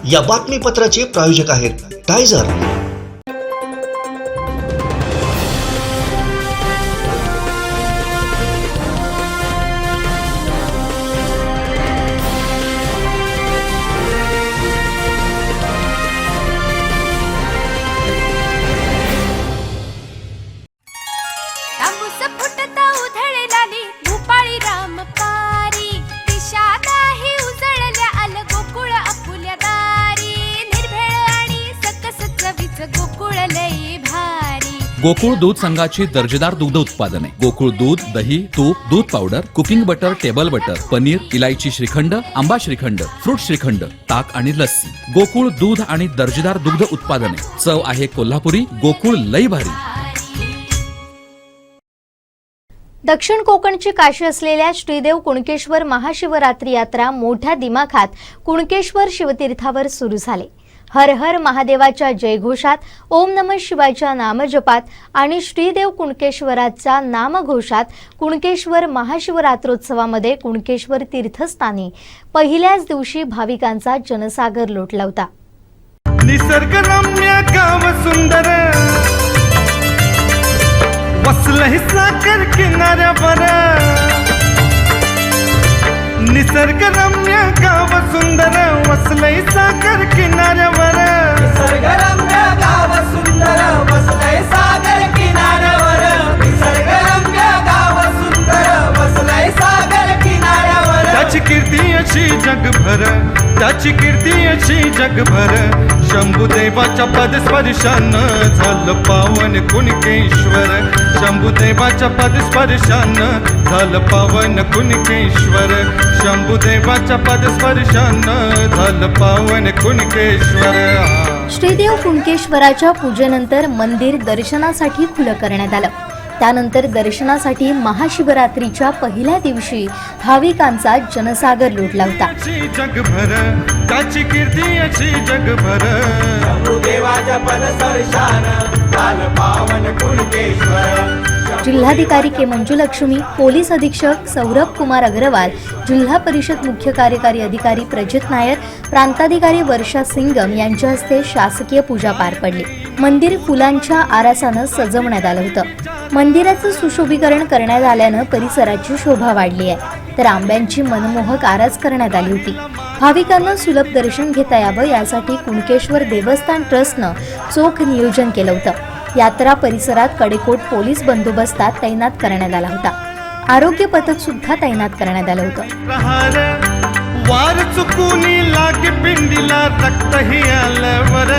या बातमीपत्राचे प्रायोजक आहेत टायझर। गोकुळ दूध संघाची दर्जेदार दुग्ध उत्पादने गोकुळ दूध, दही, तूप, दूध powder, cooking butter, table butter, paneer, इलायची श्रीखंड, आंबा श्रीखंड, फ्रूट श्रीखंड, ताक आणि लस्सी। गोकुळ दूध आणि दर्जेदार दुग्ध उत्पादने, चव आहे कोल्हापुरी, गोकुळ लई भारी। दक्षिण कोकणची काशी असलेल्या श्रीदेव कुणकेश्वर महाशिवरात्री यात्रा मोठ्या दिमाखात कुणकेश्वर शिवतीर्थावर सुरू झाले। हर हर महादेवाच्या जयघोषात, ओम नमः शिवायच्या नामजपात आणि श्रीदेव कुणकेश्वराच्या नामघोषात कुणकेश्वर महाशिवरात्रोत्सवामध्ये कुणकेश्वर तीर्थस्थानी पहिल्याच दिवशी भाविकांचा जनसागर लोटला होता। निसर्गरम्य गाव सुंदर वसलंय सागर किनाऱ्यावर, निसर्गरम्य गाव सुंदर वसलंय सागर किनाऱ्यावर, निसर्गरम्य गाव सुंदर वसलंय सागर किनाऱ्यावर, निसर्गरम्य गाव सुंदर वसलंय सागर किनाऱ्यावर। त्याची कीर्ती अशी जगभर, त्याची कीर्ती अशी जगभर, शंभुदेवाच्या पदस्पर्शानं झालं पावन कुणकेश्वर, शंभुदेवाच्या पदस्पर्शानं झालं पावन कुणकेश्वर, शंभुदेवाच्या पदस्पर्शानं झालं पावन कुणकेश्वर। श्रीदेव कुणकेश्वराच्या पूजेनंतर मंदिर दर्शनासाठी खुलं करण्यात आलं। त्यानंतर दर्शनासाठी महाशिवरात्रीच्या पहिल्या दिवशी भाविकांचा जनसागर लोटला होता। जगभर त्याची कीर्ती अशी जगभर, शंभुदेवाच्या पदस्पर्शानं झालं पावन कुणकेश्वर। जिल्हाधिकारी के मंजुलक्ष्मी, पोलीस अधीक्षक सौरभ कुमार अग्रवाल, जिल्हा परिषद मुख्य कार्यकारी अधिकारी प्रजित नायर, प्रांताधिकारी वर्षा सिंगम यांच्या हस्ते शासकीय पूजा पार पडली। मंदिर फुलांच्या आरासानं सजवण्यात आलं होतं। मंदिराचं सुशोभीकरण करण्यात आल्यानं परिसराची शोभा वाढली आहे, तर आंब्यांची मनमोहक आरास करण्यात आली होती। भाविकांना सुलभ दर्शन घेता यावं यासाठी कुणकेश्वर देवस्थान ट्रस्टनं चोख नियोजन केलं होतं। यात्रा परिसरात कडेकोट पोलीस बंदोबस्तात तैनात करण्यात आला होता। आरोग्य पथक सुद्धा तैनात करण्यात आलं होतं। वार चुकूनी लागे पिंडीला रक्तही आल्यावर,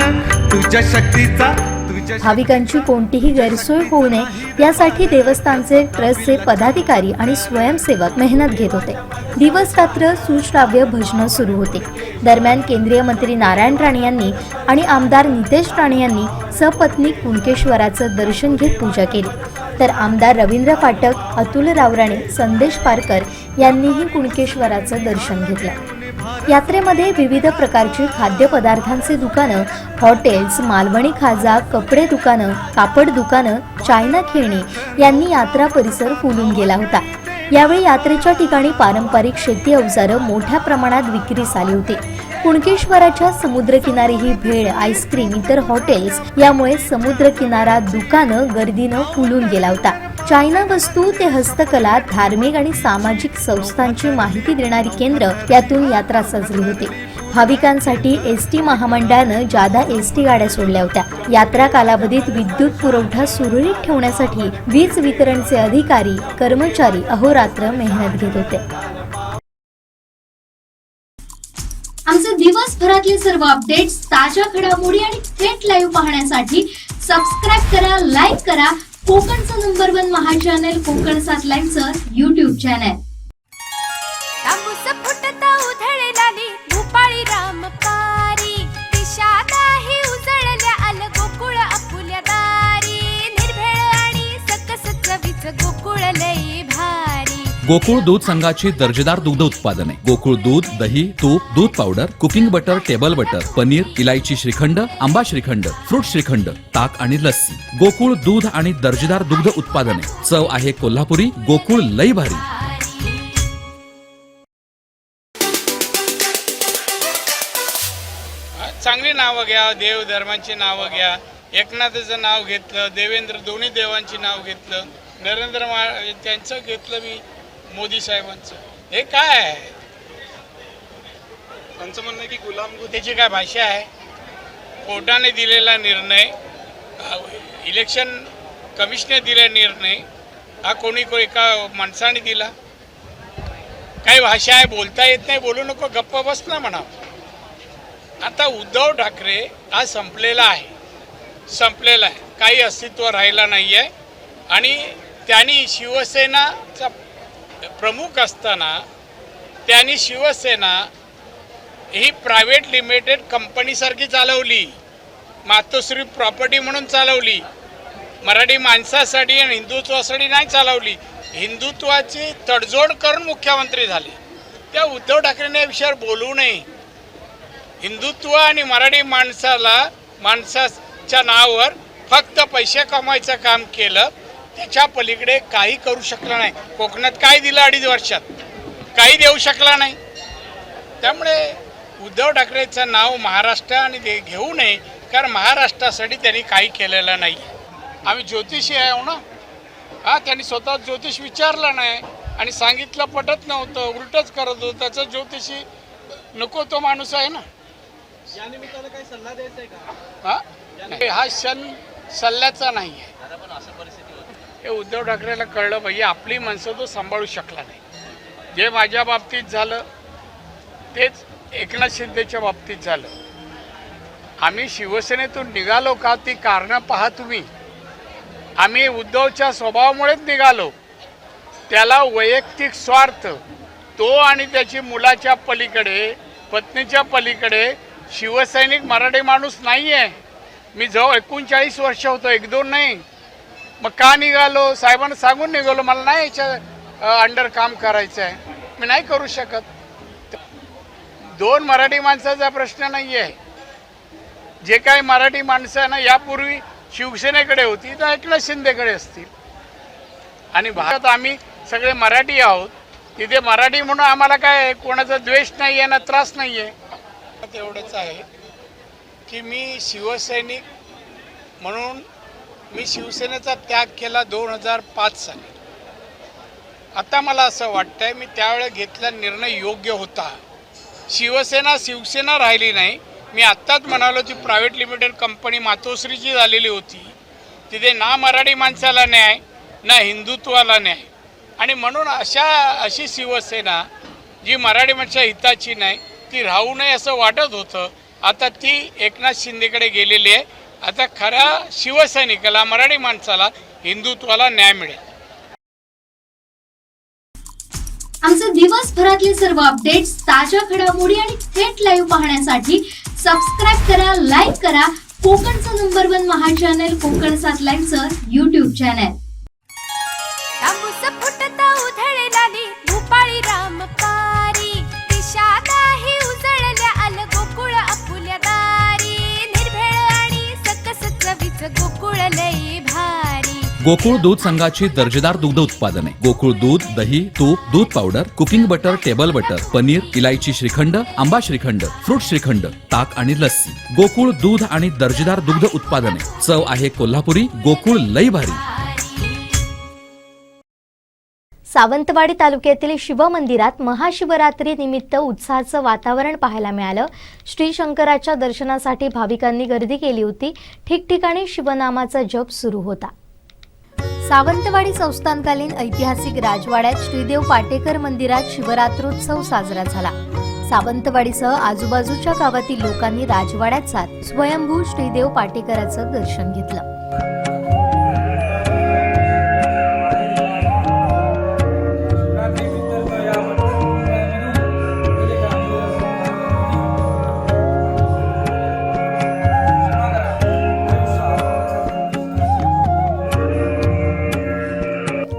तुझ्या शक्तीचा भाविकांची कोणतीही गैरसोय होऊ नये यासाठी देवस्थानचे ट्रस्टचे पदाधिकारी आणि स्वयंसेवक मेहनत घेत होते। दिवस रात्र सुश्राव्य भजनं सुरू होते। दरम्यान केंद्रीय मंत्री नारायण राणे यांनी आणि आमदार नितेश राणे यांनी सपत्नीक कुणकेश्वराचं दर्शन घेत पूजा केली, तर आमदार रवींद्र फाटक, अतुल रावराणे, संदेश पारकर यांनीही कुणकेश्वराचं दर्शन घेतलं। यात्रेमध्ये विविध प्रकारची खाद्यपदार्थांचे दुकानं, हॉटेल्स, मालवणी खाजा, कपडे दुकानं, कापड दुकानं, चायना खेळणी यांनी यात्रा परिसर फुलून गेला होता। यावेळी यात्रेच्या ठिकाणी पारंपरिक शेती अवजारं मोठ्या प्रमाणात विक्रीस आली होती। कुणकेश्वराच्या समुद्रकिनारी ही भेळ, आईस्क्रीम, इतर हॉटेल्स यामुळे समुद्रकिनारा दुकानं गर्दीनं फुलून गेला होता। चायना वस्तू ते हस्तकला, धार्मिक आणि सामाजिक संस्थांची माहिती देणारी केंद्र यातून यात्रा सजली होती। भाविकांसाठी एसटी महामंडळानं जादा एसटी गाड्या सोडल्या होत्या। यात्रा कालावधीत विद्युत पुरवठा सुरळीत ठेवण्यासाठी वीज वितरणचे अधिकारी, कर्मचारी अहोरात्र मेहनत घेत होते। आमचे दिवसभरातले सर्व अपडेट्स, ताज्या घडामोडी आणि थेट लाईव्ह पाहण्यासाठी सबस्क्राइब करा, लाईक करा कोकणचं नंबर 1 महा चॅनल कोकण 7 लाईव्हचं YouTube चॅनल। गोकुळ दूध संघाची दर्जेदार दुग्ध उत्पादने गोकुळ दूध, दही, तूप, दूध powder, cooking butter, table butter, paneer, इलायची श्रीखंड, आंबा श्रीखंड, फ्रूट श्रीखंड, ताक आणि लस्सी। गोकुळ दूध आणि दर्जेदार दुग्ध उत्पादने, चव आहे कोल्हापुरी, गोकुळ लई भारी। चांगली नावं घ्या, देव धर्मांची नावं घ्या. एकनाथाचं नाव घेतलं, देवेंद्र दोन्ही देवांची नाव घेतलं, त्यांचं घेतलं मी, मोदी साहेबांचं. हे काय आहे? त्यांचं म्हणणं आहे की गुलामगिरीची काय भाषा आहे? कोर्टाने दिलेला निर्णय, इलेक्शन कमिशनने दिलेला निर्णय हा कोणी एका माणसाने दिला? काही भाषा आहे, बोलता येत नाही, बोलू नको, गप्प बस ना म्हणा. आता उद्धव ठाकरे हा संपलेला आहे, काही अस्तित्व राहिला नाही आहे. आणि त्यांनी शिवसेनाचा प्रमुख असताना त्यांनी शिवसेना ही प्रायव्हेट लिमिटेड कंपनीसारखी चालवली, मातोश्री प्रॉपर्टी म्हणून चालवली, मराठी माणसासाठी आणि हिंदुत्वासाठी नाही चालवली. हिंदुत्वाची तडजोड करून मुख्यमंत्री झाले. त्या उद्धव ठाकरेंनी या विषयावर बोलू नये. हिंदुत्व आणि मराठी माणसाच्या नावावर फक्त पैसे कमवायचं काम केलं, त्याच्या पलीकडे काही करू शकला नाही. कोकणात काय दिलं 2.5 वर्षात? काही देऊ शकला नाही. त्यामुळे उद्धव ठाकरेचं नाव महाराष्ट्र आणि घेऊ नये, कारण महाराष्ट्रासाठी त्यांनी काही केलेलं नाही. आम्ही ज्योतिषी आहे ना. त्यांनी स्वतः ज्योतिष विचारला नाही आणि सांगितलं पटत नव्हतं, उलटच करत होतं. त्याचा ज्योतिषी नको तो माणूस आहे ना. या निमित्तानं काही सल्ला द्यायचा आहे का? हा क्षण सल्ल्याचा नाही आहे. हे उद्धव ठाकरेला कळलं पाहिजे, आपली माणसं तो सांभाळू शकला नाही. जे माझ्या बाबतीत झालं तेच एकनाथ शिंदेच्या बाबतीत झालं. आम्ही शिवसेनेतून निघालो का, ती कारणं पहा तुम्ही. आम्ही उद्धवच्या स्वभावामुळेच निघालो. त्याला वैयक्तिक स्वार्थ, तो आणि त्याची मुलाच्या पलीकडे, पत्नीच्या पलीकडे शिवसैनिक मराठी माणूस नाही आहे. मी जवळ 39 वर्ष होतो, 1-2 नाही. मग का निघालो? साहेबांना सांगून निघालो, मला नाही याच्या अंडर काम करायचं आहे, मी नाही करू शकत. 2 मराठी माणसाचा प्रश्न नाही आहे. जे काही मराठी माणसं आहे ना, यापूर्वी शिवसेनेकडे होती तर एकनाथ शिंदेकडे असतील. आणि भारतात आम्ही सगळे मराठी आहोत. तिथे मराठी म्हणून आम्हाला काय कोणाचा द्वेष नाही आहे ना, त्रास नाही आहे. एवढंच आहे की मी शिवसैनिक म्हणून मी शिवसेनेचा त्याग केला 2005 साली. आता मला असं वाटतंय मी त्यावेळेला घेतला निर्णय योग्य होता. शिवसेना राहिली नाही. मी आत्ताच म्हणालो ती प्रायव्हेट लिमिटेड कंपनी मातोश्रीची झालेली होती. तिथे ना मराठी माणसाला न्याय ना हिंदुत्वाला न्याय. आणि म्हणून अशी शिवसेना जी मराठी माणसा हिताची नाही ती राहू नये असं वाटत होतं. आता ती एकनाथ शिंदेकडे गेलेली आहे. आता खऱ्या शिवसैनिकाला, मराठी माणसाला, हिंदुत्वाला न्याय मिळेल. आमचे दिवसभरातले सर्व अपडेट्स, ताज्या घडामोडी आणि थेट लाईव्ह पाहण्यासाठी सबस्क्राईब करा, लाईक करा कोकणचं नंबर 1 महा चॅनल कोकण 7 लाईव्हचं YouTube चॅनल. तांबूस फुटता उधळलेली भूपाळी रामपारी, दिशा नाही उजळल्या आल गोकुळ आपुल्या दारी, निर्भेळ आणि सकस चवीचं गोकुळ लई भारी. गोकुळ दूध संघाची दर्जेदार दुग्ध उत्पादने: गोकुळ दूध, दही, तूप, दूध powder, cooking butter, table butter, paneer, इलायची श्रीखंड, आंबा श्रीखंड, फ्रूट श्रीखंड, ताक आणि लस्सी. गोकुळ दूध आणि दर्जेदार दुग्ध उत्पादने. चव आहे कोल्हापुरी. गोकुळ लई भारी. सावंतवाडी तालुक्यातील शिवमंदिरात महाशिवरात्री निमित्त उत्साहाचं वातावरण पाहायला मिळालं. श्री शंकराच्या दर्शनासाठी भाविकांनी गर्दी केली होती. ठिकठिकाणी शिवनामाचा जप सुरू होता. सावंतवाडी संस्थानकालीन ऐतिहासिक राजवाड्यात श्रीदेव पाटेकर मंदिरात शिवरात्रोत्सव साजरा झाला. सावंतवाडीसह आजूबाजूच्या गावातील लोकांनी राजवाड्यात जात स्वयंभू श्रीदेव पाटेकराचं दर्शन घेतलं.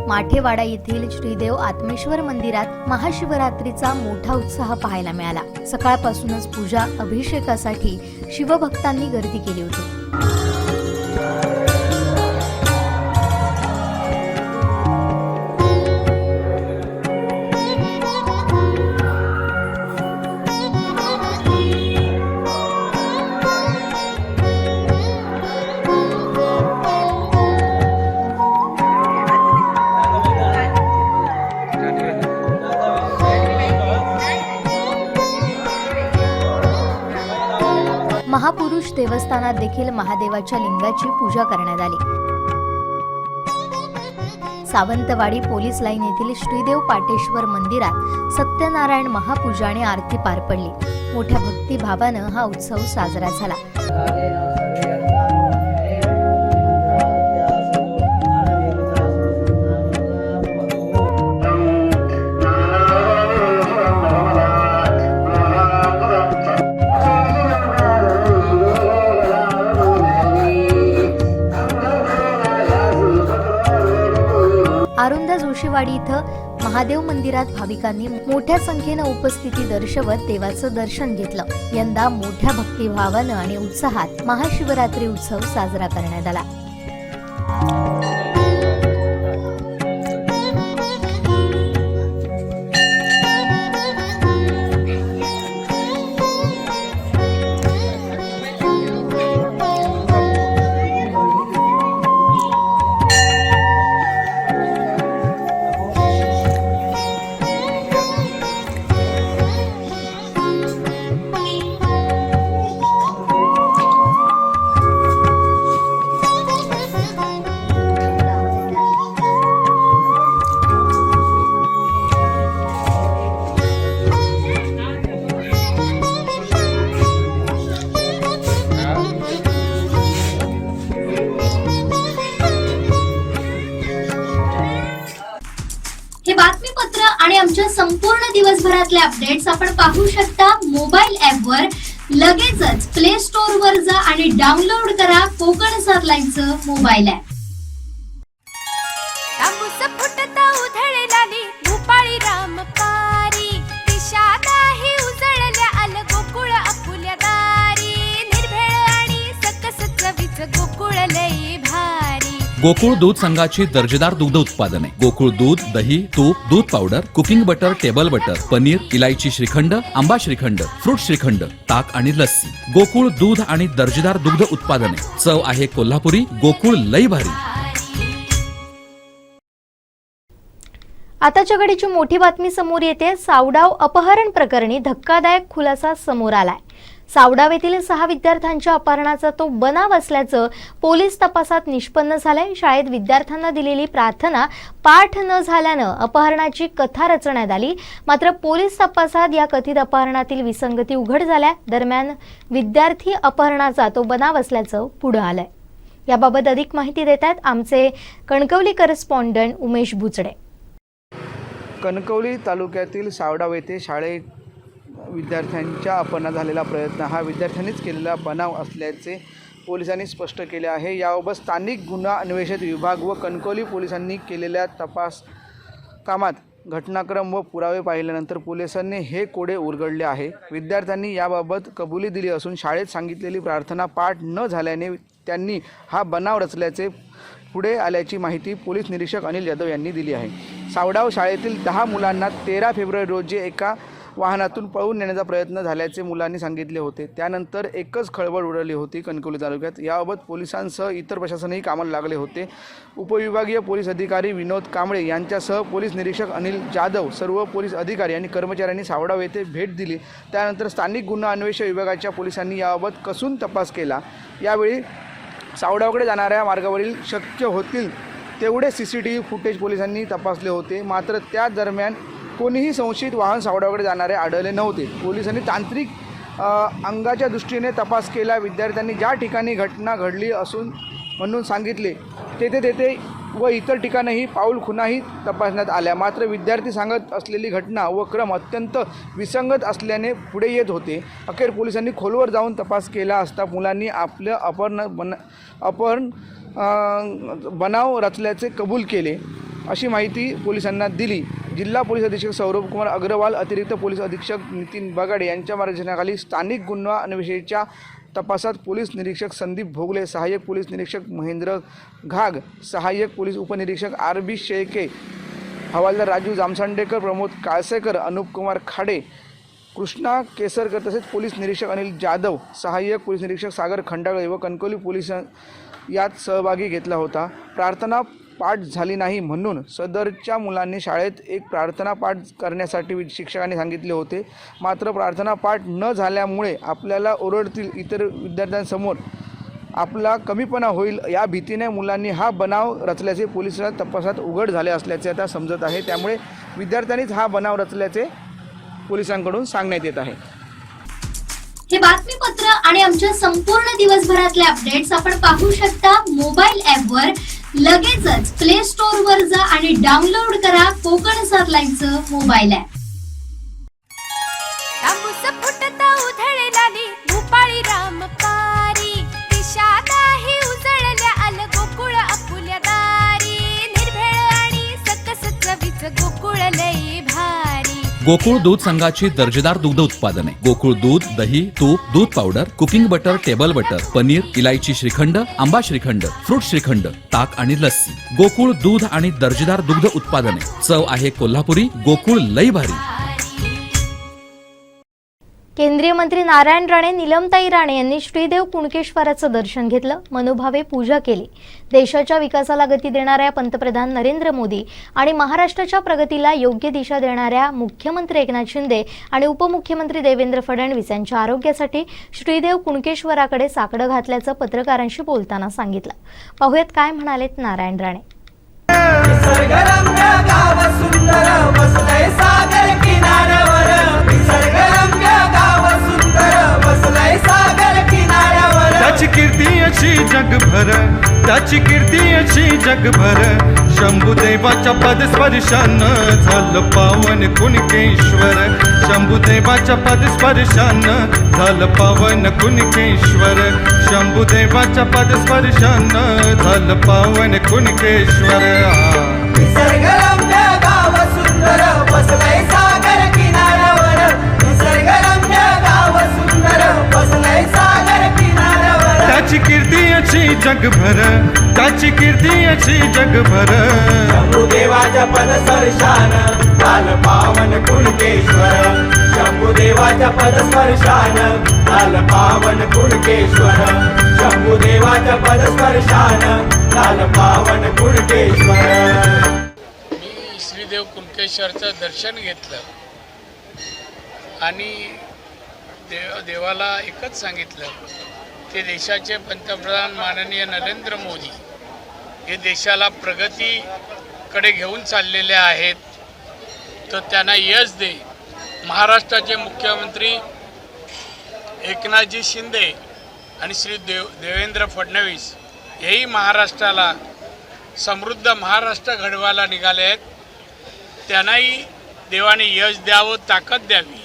माठेवाडा येथील श्रीदेव आत्मेश्वर मंदिरात महाशिवरात्रीचा मोठा उत्साह पाहायला मिळाला. सकाळपासूनच पूजा अभिषेकासाठी शिवभक्तांनी गर्दी केली होती. महापुरुष देवस्थानात देखील महादेवाच्या लिंगाची पूजा करण्यात आली. सावंतवाडी पोलीस लाईन येथील श्रीदेव पाटेश्वर मंदिरात सत्यनारायण महापूजा आणि आरती पार पडली. मोठ्या भक्तिभावानं हा उत्सव साजरा झाला. आरुंदा जोशीवाडी इथं महादेव मंदिरात भाविकांनी मोठ्या संख्येनं उपस्थिती दर्शवत देवाचं दर्शन घेतलं. यंदा मोठ्या भक्तिभावानं आणि उत्साहात महाशिवरात्री उत्सव साजरा करण्यात आला. हे बातमीपत्र आणि आमच्या संपूर्ण दिवसभरातले अपडेट्स आपण पाहू शकता मोबाईल ॲपवर. लगेचच प्ले स्टोअर वर जा आणि डाउनलोड करा कोकण 7 लाईव्हचं मोबाईल ॲप. तांबूस फुटता उधळलाली भूपाळी रामपारी दिशा नाही उजळल्या आल गोकुळ आपुल्या दारी निर्भेळ आणि सकस चवीच गोकुळ लई भारी. गोकुळ दूध संघाची दर्जेदार दुग्ध उत्पादने गोकुळ दूध, दही, तूप, दूध powder, cooking butter, table butter, paneer, इलायची श्रीखंड, आंबा श्रीखंड, फ्रूट श्रीखंड, ताक आणि लस्सी. गोकुळ दूध आणि दर्जेदार दुग्ध उत्पादने. चव आहे कोल्हापुरी. गोकुळ लई भारी. आताच्या घडीची मोठी बातमी समोर येते. सावडाव अपहरण प्रकरणी धक्कादायक खुलासा समोर आलाय. सावडाव येथील 6 विद्यार्थ्यांच्या अपहरणाचा तो बनाव असल्याचं पोलीस तपासात निष्पन्न झालंय. शाळेत विद्यार्थ्यांना दिलेली प्रार्थना पाठ न झाल्यानं अपहरणाची कथा रचण्यात आली. मात्र पोलीस तपासात या कथित अपहरणातील विसंगती उघड झाल्या. दरम्यान विद्यार्थी अपहरणाचा तो बनाव असल्याचं पुढे आलंय. याबाबत अधिक माहिती देतात आमचे कणकवली करस्पॉन्डंट उमेश भुचडे. कणकवली तालुक्यातील सावडाव येथे शाळेत विद्यार्थ्यांच्या अपहरणात झालेला प्रयत्न हा विद्यार्थ्यांनीच केलेला बनाव असल्याचे पोलिसांनी स्पष्ट केले आहे. याबाबत स्थानिक गुन्हा अन्वेषण विभाग व कणकवली पोलिसांनी केलेल्या तपास कामात घटनाक्रम व पुरावे पाहिल्यानंतर पोलिसांनी हे कोडे उलगडले आहे. विद्यार्थ्यांनी याबाबत कबुली दिली असून शाळेत सांगितलेली प्रार्थना पाठ न झाल्याने त्यांनी हा बनाव रचल्याचे पुढे आल्याची माहिती पोलीस निरीक्षक अनिल जाधव यांनी दिली आहे. सावडाव शाळेतील 10 मुलांना 13 फेब्रुवारी रोजी एका वाहनातून पळवून नेण्याचा प्रयत्न झाल्याचे मुलांनी सांगितले होते. त्यानंतर एकच खळबळ उडाली होती कणकवली तालुक्यात. याबाबत पोलिसांसह इतर प्रशासनही कामाला लागले होते. उपविभागीय पोलीस अधिकारी विनोद कांबळे यांच्यासह पोलीस निरीक्षक अनिल जाधव, सर्व पोलीस अधिकारी आणि कर्मचाऱ्यांनी सावडाव येथे भेट दिली. त्यानंतर स्थानिक गुन्हा अन्वेषण विभागाच्या पोलिसांनी याबाबत कसून तपास केला. यावेळी सावडावकडे जाणाऱ्या मार्गावरील शक्य होतील तेवढे CCTV फुटेज पोलिसांनी तपासले होते. मात्र त्या दरम्यान कोणीही संशयित वाहन सावडावकडे जाणारे आढळले नव्हते. पोलिसांनी तांत्रिक अंगाच्या दृष्टीने तपास केला. विद्यार्थ्यांनी ज्या ठिकाणी घटना घडली असून म्हणून सांगितले तेथे व इतर ठिकाणीही पाऊल खुणाही तपासण्यात आल्या. मात्र विद्यार्थी सांगत असलेली घटना व क्रम अत्यंत विसंगत असल्याने पुढे येत होते. अखेर पोलिसांनी खोलवर जाऊन तपास केला असता मुलांनी आपलं अपहरण बनाव रचल्याचे कबूल केले अशी माहिती पोलिसांना दिली. जिल्हा पोलीस अधीक्षक सौरभ कुमार अग्रवाल, अतिरिक्त पोलीस अधीक्षक नितीन बगाडे यांच्या मार्गदर्शनाखाली स्थानिक गुन्हा अन्वेषणाच्या तपासात पोलीस निरीक्षक संदीप भोगले, सहाय्यक पोलीस निरीक्षक महेंद्र घाग, सहाय्यक पोलीस उपनिरीक्षक RB शेळके, हवालदार राजू जामसांडेकर, प्रमोद काळसेकर, अनुप कुमार खाडे, कृष्णा केसरकर तसेच पोलीस निरीक्षक अनिल जाधव, सहाय्यक पोलीस निरीक्षक सागर खंडागळे व कणकवली पोलीस यात सहभागी घेतला होता. प्रार्थना पाठ झाली नाही म्हणून सदरच्या मुलांनी शाळेत एक प्रार्थना पाठ करण्यासाठी शिक्षकांनी सांगितले होते. मात्र प्रार्थना पाठ न झाल्यामुळे आपल्याला ओरडतील, इतर विद्यार्थ्यांसमोर आपला कमीपणा होईल या भीतीने मुलांनी हा बनाव रचल्याचे पोलिसांच्या तपासात उघड झाले असल्याचे आता समजत आहे. त्यामुळे विद्यार्थ्यांनीच हा बनाव रचल्याचे पोलिसांकडून सांगण्यात येत आहे. हे बातमीपत्र आणि आमच्या संपूर्ण दिवसभरातले अपडेट्स आपण पाहू शकता मोबाईल ॲपवर. लगेचच प्ले स्टोअर वर जा आणि डाउनलोड करा कोकण 7 लाईव्हचं मोबाईल ॲप. तांबूस फुटता उधळलेली भूपाळी रामपारी दिशा नाही उजळल्या आल गोकुळ आपुल्या दारी निर्भेळ आणि सकस चवीचं गोकुळ लई भारी. गोकुळ दूध संघाची दर्जेदार दुग्ध उत्पादने गोकुळ दूध, दही, तूप, दूध powder, cooking butter, table butter, paneer, इलायची श्रीखंड, आंबा श्रीखंड, फ्रूट श्रीखंड, ताक आणि लस्सी. गोकुळ दूध आणि दर्जेदार दुग्ध उत्पादने. चव आहे कोल्हापुरी. गोकुळ लई भारी. केंद्रीय मंत्री नारायण राणे, नीलमताई राणे यांनी श्रीदेव कुणकेश्वराचं दर्शन घेतलं, मनोभावे पूजा केली. देशाच्या विकासाला गती देणाऱ्या पंतप्रधान नरेंद्र मोदी आणि महाराष्ट्राच्या प्रगतीला योग्य दिशा देणाऱ्या मुख्यमंत्री एकनाथ शिंदे आणि उपमुख्यमंत्री देवेंद्र फडणवीस यांच्या आरोग्यासाठी श्रीदेव कुणकेश्वराकडे साकडं घातल्याचं पत्रकारांशी बोलताना सांगितलं. पाहूयात काय म्हणालेत नारायण राणे. त्याची कीर्ती अशी जगभर, त्याची कीर्ती अशी जगभर. शंभुदेवाच्या पदस्पर्शानं झालं पावन कुणकेश्वर. शंभुदेवाच्या पदस्पर्शानं झालं पावन कुणकेश्वर. शंभुदेवाच्या पदस्पर्शानं झालं पावन कुणकेश्वर. निसर्गरम्य गाव सुंदर बसलंय सागर किनाऱ्यावर. निसर्गरम्य गाव सुंदर बसलंय सागर किनाऱ्यावर. त्याची कीर्ती अशी जगभर, त्याची कीर्ती अशी जगभर. शंभुदेवाच्या पदस्पर्शानं झालं पावन कुणकेश्वर. शंभुदेवाच्या पदस्पर्शानं झालं पावन कुणकेश्वर. शंभुदेवाच्या पदस्पर्शानं झालं पावन कुणकेश्वर. मी श्रीदेव कुणकेश्वरचं दर्शन घेतलं आणि देवाला एकच सांगितलं की देशाचे पंतप्रधान माननीय नरेंद्र मोदी हे देशाला प्रगतीकडे घेऊन चाललेले आहेत, तर त्यांना यश दे. महाराष्ट्राचे मुख्यमंत्री एकनाथजी शिंदे आणि श्री देवेंद्र फडणवीस हेही महाराष्ट्राला समृद्ध महाराष्ट्र घडवायला निघाले आहेत. त्यांनाही देवाने यश द्यावं, ताकद द्यावी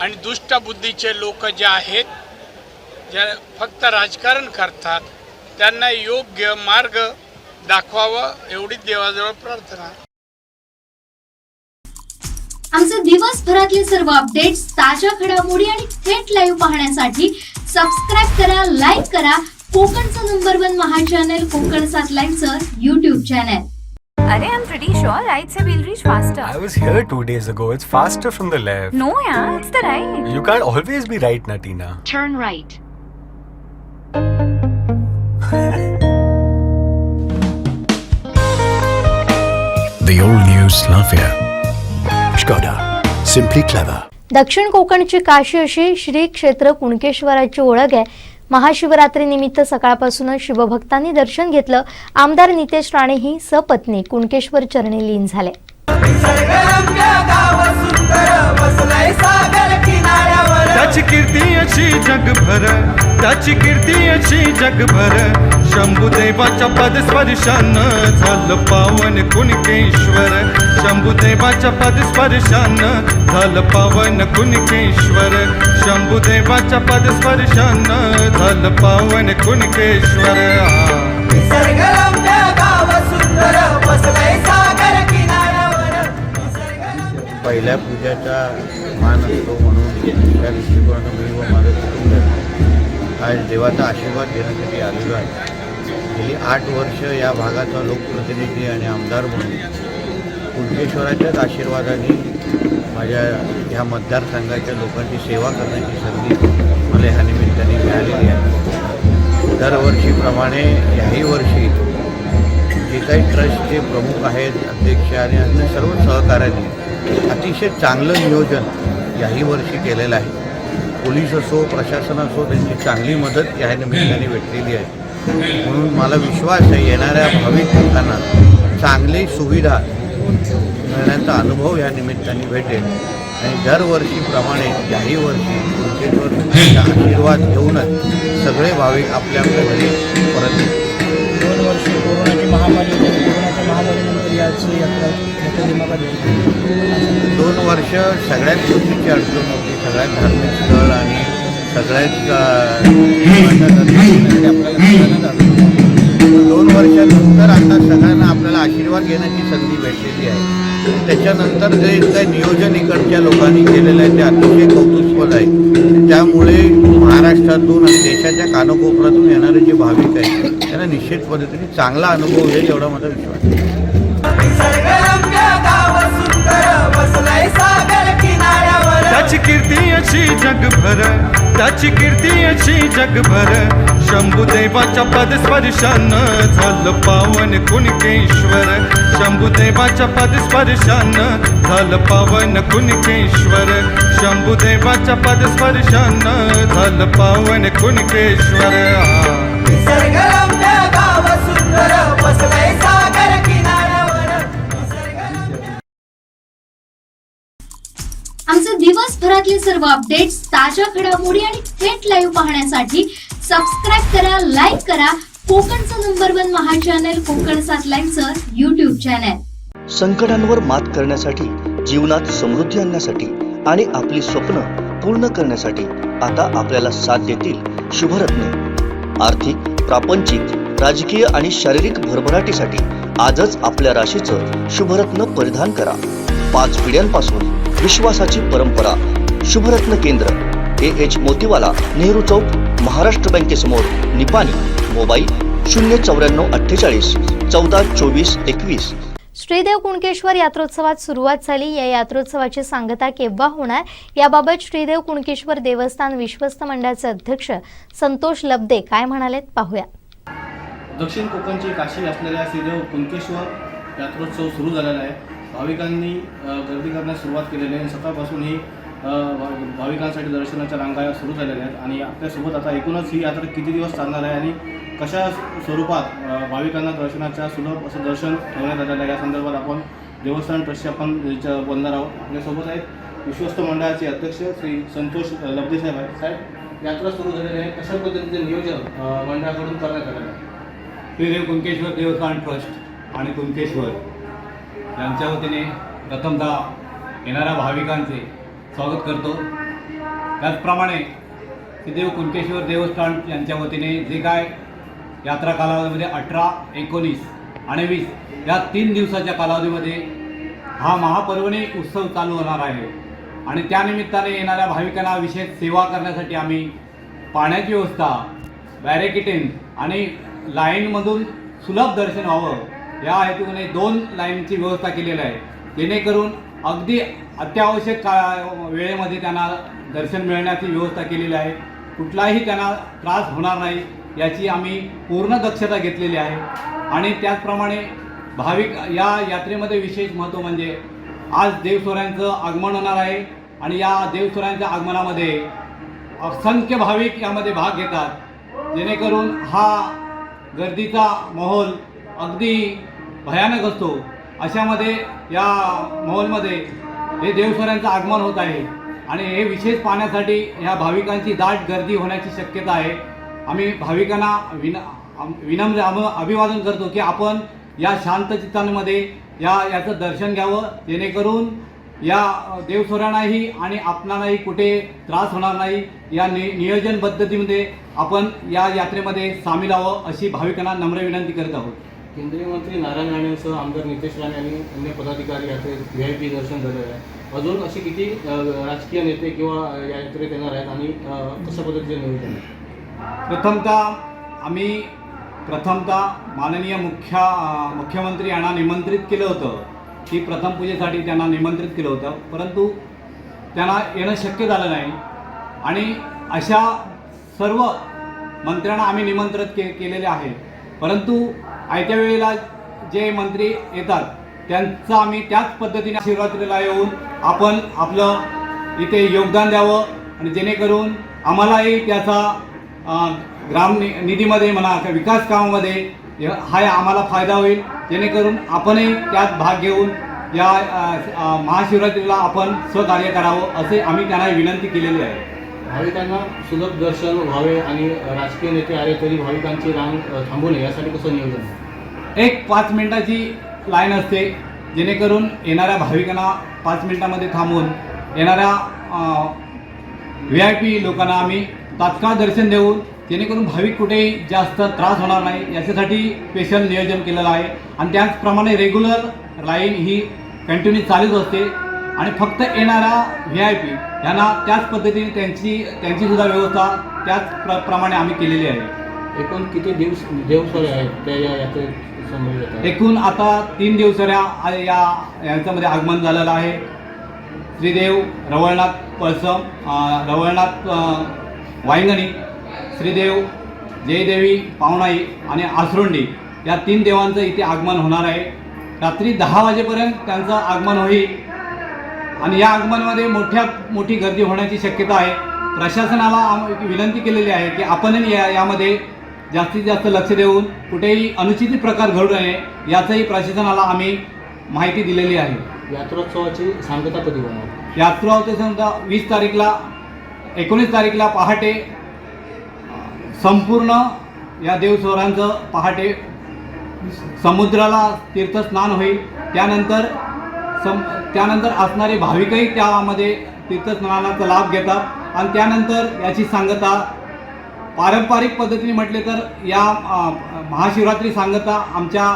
आणि दुष्ट बुद्धीचे लोक जे आहेत, जे फक्त राजकारण करतात, त्यांना योग्य मार्ग दाखवावं एवढीच देवाजवळ प्रार्थना. आमचे दिवसभरातले सर्व अपडेट्स, ताज्या घडामोडी आणि थेट लाईव्ह पाहण्यासाठी सबस्क्राईब करा, लाईक करा कोकणचं नंबर 1 महा चॅनल कोकण 7 लाईव्हचं YouTube चॅनल. अरे I'm pretty sure right say we'll reach faster. I was here 2 days ago. It's faster from the left. No, yeah, it's the right. You can't always be right, Natina. Turn right. The all new Slavia. Skoda. Simply clever. दक्षिण कोकणची काशी अशी श्री क्षेत्र कुणकेश्वराची ओळख आहे. महाशिवरात्रीनिमित्त सकाळपासूनच शिवभक्तांनी दर्शन घेतलं. आमदार नितेश राणेही सपत्नी कुणकेश्वर चरणी लीन झाले. त्याची कीर्ती अशी जगभर, त्याची कीर्ती अशी जगभर. शंभुदेवाच्या पदस्पर्शानं झालं पावन कुणकेश्वर. शंभुदेवाच्या पदस्पर्शानं झालं पावन कुणकेश्वर. शंभुदेवाच्या पदस्पर्शानं झालं पावन कुणकेश्वर. निसर्गरम्य गाव सुंदर बसलंय सागर किनाऱ्यावर. पहिल्या पूजाचा मान असतो म्हणून त्या दृष्टिकोनातून मी व माझं कुटुंब आज देवाचा आशीर्वाद घेण्यासाठी आलेलो आहे. गेली 8 वर्ष या भागाचा लोकप्रतिनिधी आणि आमदार म्हणून कुणकेश्वराच्याच आशीर्वादाने माझ्या ह्या मतदारसंघाच्या लोकांची सेवा करण्याची संधी मला ह्या निमित्ताने मिळालेली आहे. दरवर्षीप्रमाणे याही वर्षी जी काही ट्रस्टचे प्रमुख आहेत, अध्यक्ष आणि अन्य सर्व सहकाऱ्यांनी अतिशय चांगलं नियोजन याही वर्षी केलेलं आहे. पोलीस असो, प्रशासन असो, त्यांची चांगली मदत या निमित्ताने भेटलेली आहे. म्हणून मला विश्वास आहे येणाऱ्या भाविक लोकांना चांगली सुविधा मिळण्याचा अनुभव या निमित्ताने भेटेल आणि दरवर्षीप्रमाणे याही वर्षी कुंकेश्वरचा आशीर्वाद घेऊनच सगळे भाविक आपल्या आपल्या घरी परत येतील. 2 वर्ष कोरोनाची महामारी होती. कोरोनाच्या महामारीनंतर याची यात्रा मोठ्या दिमागात होती. 2 वर्ष सगळ्याच गोष्टीची अडचण होती. सगळ्यात धार्मिक स्थळ आणि सगळ्यात आपल्याला 2 वर्षानंतर आता सगळ्यांना आपल्याला आशीर्वाद घेण्याची संधी भेटलेली आहे. त्याच्यानंतर जे काही नियोजन इकडच्या लोकांनी केलेलं आहे ते अतिशय कौतुकस्पद आहे. त्यामुळे महाराष्ट्रातून आणि देशाच्या कानाकोपऱ्यातून येणारे जे भाविक आहेत त्यांना निश्चित पद्धतीने चांगला अनुभव येईल एवढा माझा विश्वास आहे. त्याची कीर्ती अशी जगभर, त्याची कीर्ती अशी जगभर. शंभुदेवाच्या पदस्पर्शानं झालं पावन कुणकेश्वर. शंभुदेवाच्या पदस्पर्शानं झालं पावन कुणकेश्वर. शंभुदेवाच्या पदस्पर्शानं झालं पावन कुणकेश्वर. आमचे दिवसभरातले सर्व अपडेट्स, ताज्या घडामोडी आणि थेट लाईव्ह पाहण्यासाठी सबस्क्राईब करा, लाईक करा कोकणचं नंबर 1 महा चॅनल कोकण 7 लाईव्हचं YouTube चॅनल. संकटांवर मात करण्यासाठी, जीवनात समृद्धी आणण्यासाठी आणि आपली स्वप्न पूर्ण करण्यासाठी आता आपल्याला साथ देतील शुभरत्ने. आर्थिक, प्रापंचिक, राजकीय आणि शारीरिक भरभराटीसाठी आजच आपल्या राशीचं शुभरत्न परिधान करा. 5 पिढ्यांपासून विश्वासाची परंपरा. शुभरत्न केंद्र, AH मोतीवाला, नेहरू चौक, महाराष्ट्र बँकेसमोर, निपाणी. मोबाईल 09448 14 24 21. श्रीदेव कुणकेश्वर यात्रोत्सवात सुरुवात झाली. या यात्रोत्सवाची सांगता केव्हा होणार याबाबत श्रीदेव कुणकेश्वर देवस्थान विश्वस्त मंडळाचे अध्यक्ष संतोष लब्दे काय म्हणालेत पाहूया. दक्षिण कोकणची काशी असलेल्या श्रीदेव कुणकेश्वर यात्रोत्सव सुरू झालेला आहे. भाविकांनी गर्दी करण्यास सुरुवात केलेली आहे. सकाळपासून ही भाविकांसाठी दर्शनाच्या रांगा सुरू झालेल्या आहेत आणि आपल्यासोबत आता एकूणच ही यात्रा किती दिवस चालणार आहे आणि कशा स्वरूपात भाविकांना दर्शनाच्या सुलभ असं दर्शन ठेवण्यात आलेलं आहे या संदर्भात आपण देवस्थान ट्रस्टचे आपण बोलणार आहोत. आपल्यासोबत आहेत विश्वस्त मंडळाचे अध्यक्ष श्री संतोष लब्दे साहेब आहेत. साहेब, यात्रा सुरू झालेली आहे, कशा पद्धतीचे नियोजन मंडळाकडून करण्यात आलेलं आहे? श्रीदेव कुणकेश्वर देवस्थान ट्रस्ट आणि कुणकेश्वर यांच्या वतीने प्रथमतः येणाऱ्या भाविकांचे स्वागत करतो. त्याचप्रमाणे श्रीदेव कुणकेश्वर देवस्थान यांच्या वतीने जे काय यात्रा कालावधीमध्ये 18, 19 आणि 20 या 3 दिवसाच्या कालावधीमध्ये हा महापर्वणी उत्सव चालू होणार आहे आणि त्यानिमित्ताने येणाऱ्या भाविकांना विशेष सेवा करण्यासाठी आम्ही पाण्याची व्यवस्था, बॅरिकेटिंग आणि लाईनमधून सुलभ दर्शन व्हावं या हेतूने 2 लाईनची व्यवस्था केलेली आहे, जेणेकरून अगदी अत्यावश्यक वेळेमध्ये त्यांना दर्शन मिळण्याची व्यवस्था केलेली आहे. कुठलाही त्यांना त्रास होणार नाही याची आम्ही पूर्ण दक्षता घेतलेली आहे. आणि त्याचप्रमाणे भाविक या यात्रेमध्ये विशेष महत्त्व म्हणजे आज देवस्वरांचं आगमन होणार आहे आणि या देवस्वरांच्या आगमनामध्ये असंख्य भाविक यामध्ये भाग घेतात, जेणेकरून हा गर्दीचा माहोल अगदी भयानक असतो. अशामध्ये या माहोलमध्ये हे देवस्वरांचं आगमन होत आहे आणि हे विशेष पाहण्यासाठी ह्या भाविकांची दाट गर्दी होण्याची शक्यता आहे. आम्ही भाविकांना विनम्र अभिवादन करतो की आपण या शांत चित्तांमध्ये याचं दर्शन घ्यावं, जेणेकरून या देवस्वरांनाही आणि आपणालाही कुठे त्रास होणार नाही या नियोजन पद्धतीमध्ये आपण या यात्रेमध्ये सामील व्हावं अशी भाविकांना नम्र विनंती करत आहोत. केंद्रीय मंत्री नारायण राणेंसह आमदार नितेश राणे आणि अन्य पदाधिकारी यात्रेत VIP दर्शन झालेलं आहे. अजून असे किती राजकीय नेते किंवा या यात्रेत येणार आहेत आणि कशा पद्धतीचे नियोजन आहे? प्रथमतः माननीय मुख्यमंत्री यांना निमंत्रित केलं होतं की प्रथम पूजेसाठी त्यांना निमंत्रित केलं होतं, परंतु त्यांना येणं शक्य झालं नाही आणि अशा सर्व मंत्र्यांना आम्ही निमंत्रित केलेले आहे. परंतु आयत्या वेळेला जे मंत्री येतात त्यांचा आम्ही त्याच पद्धतीने शिवरात्रीला येऊन आपण आपलं इथे योगदान द्यावं आणि जेणेकरून आम्हालाही त्याचा निधीमध्ये म्हणा किंवा विकास कामामध्ये हा आम्हाला फायदा होईल, जेणेकरून आपणही त्यात भाग घेऊन या महाशिवरात्रीला आपण सहकार्य करावं असे आम्ही त्यांना विनंती केलेली आहे. भाविकांना सुलभ दर्शन व्हावे आणि राजकीय नेते आले तरी भाविकांची रांग थांबू नये यासाठी कसं नियोजन आहे? एक 5 मिनिटाची लाईन असते, जेणेकरून येणाऱ्या भाविकांना 5 मिनिटामध्ये थांबून येणाऱ्या VIP लोकांना आम्ही तात्काळ दर्शन देऊन जेणेकरून भाविक कुठेही जास्त त्रास होणार नाही याच्यासाठी स्पेशल नियोजन केलेलं आहे. आणि त्याचप्रमाणे रेग्युलर लाईन ही कंटिन्यू चालूच असते आणि फक्त येणारा VIP यांना त्याच पद्धतीने त्यांची सुद्धा व्यवस्था त्याच प्रमाणे आम्ही केलेली आहे. एकूण किती देवसोरे आहेत त्या यात्रेत संबंधित? एकूण आता 3 दिवसाऱ्या यांच्यामध्ये आगमन झालेलं आहे. श्रीदेव रवळनाथ पळसम, रवळनाथ वायंगणी, श्रीदेव जयदेवी पावणाई आणि आसरोंडी या 3 देवांचं इथे आगमन होणार आहे. रात्री 10 वाजेपर्यंत त्यांचं आगमन होईल आणि या आगमनामध्ये मोठी गर्दी होण्याची शक्यता आहे. प्रशासनाला विनंती केलेली आहे की आपणही यामध्ये जास्तीत जास्त लक्ष देऊन कुठेही अनुचित प्रकार घडू नये याचंही प्रशासनाला आम्ही माहिती दिलेली आहे. यात्रोत्सवाची सांगता कधी होणार? यात्रोत्सव 20 तारीखला 19 तारीखला पहाटे संपूर्ण या देवस्वरांचं पहाटे समुद्राला तीर्थस्नान होईल. त्यानंतर असणारे भाविकही त्यामध्ये तीर्थस्नानाचा लाभ घेतात आणि त्यानंतर याची सांगता पारंपरिक पद्धतीने म्हटले तर या महाशिवरात्री सांगता आमच्या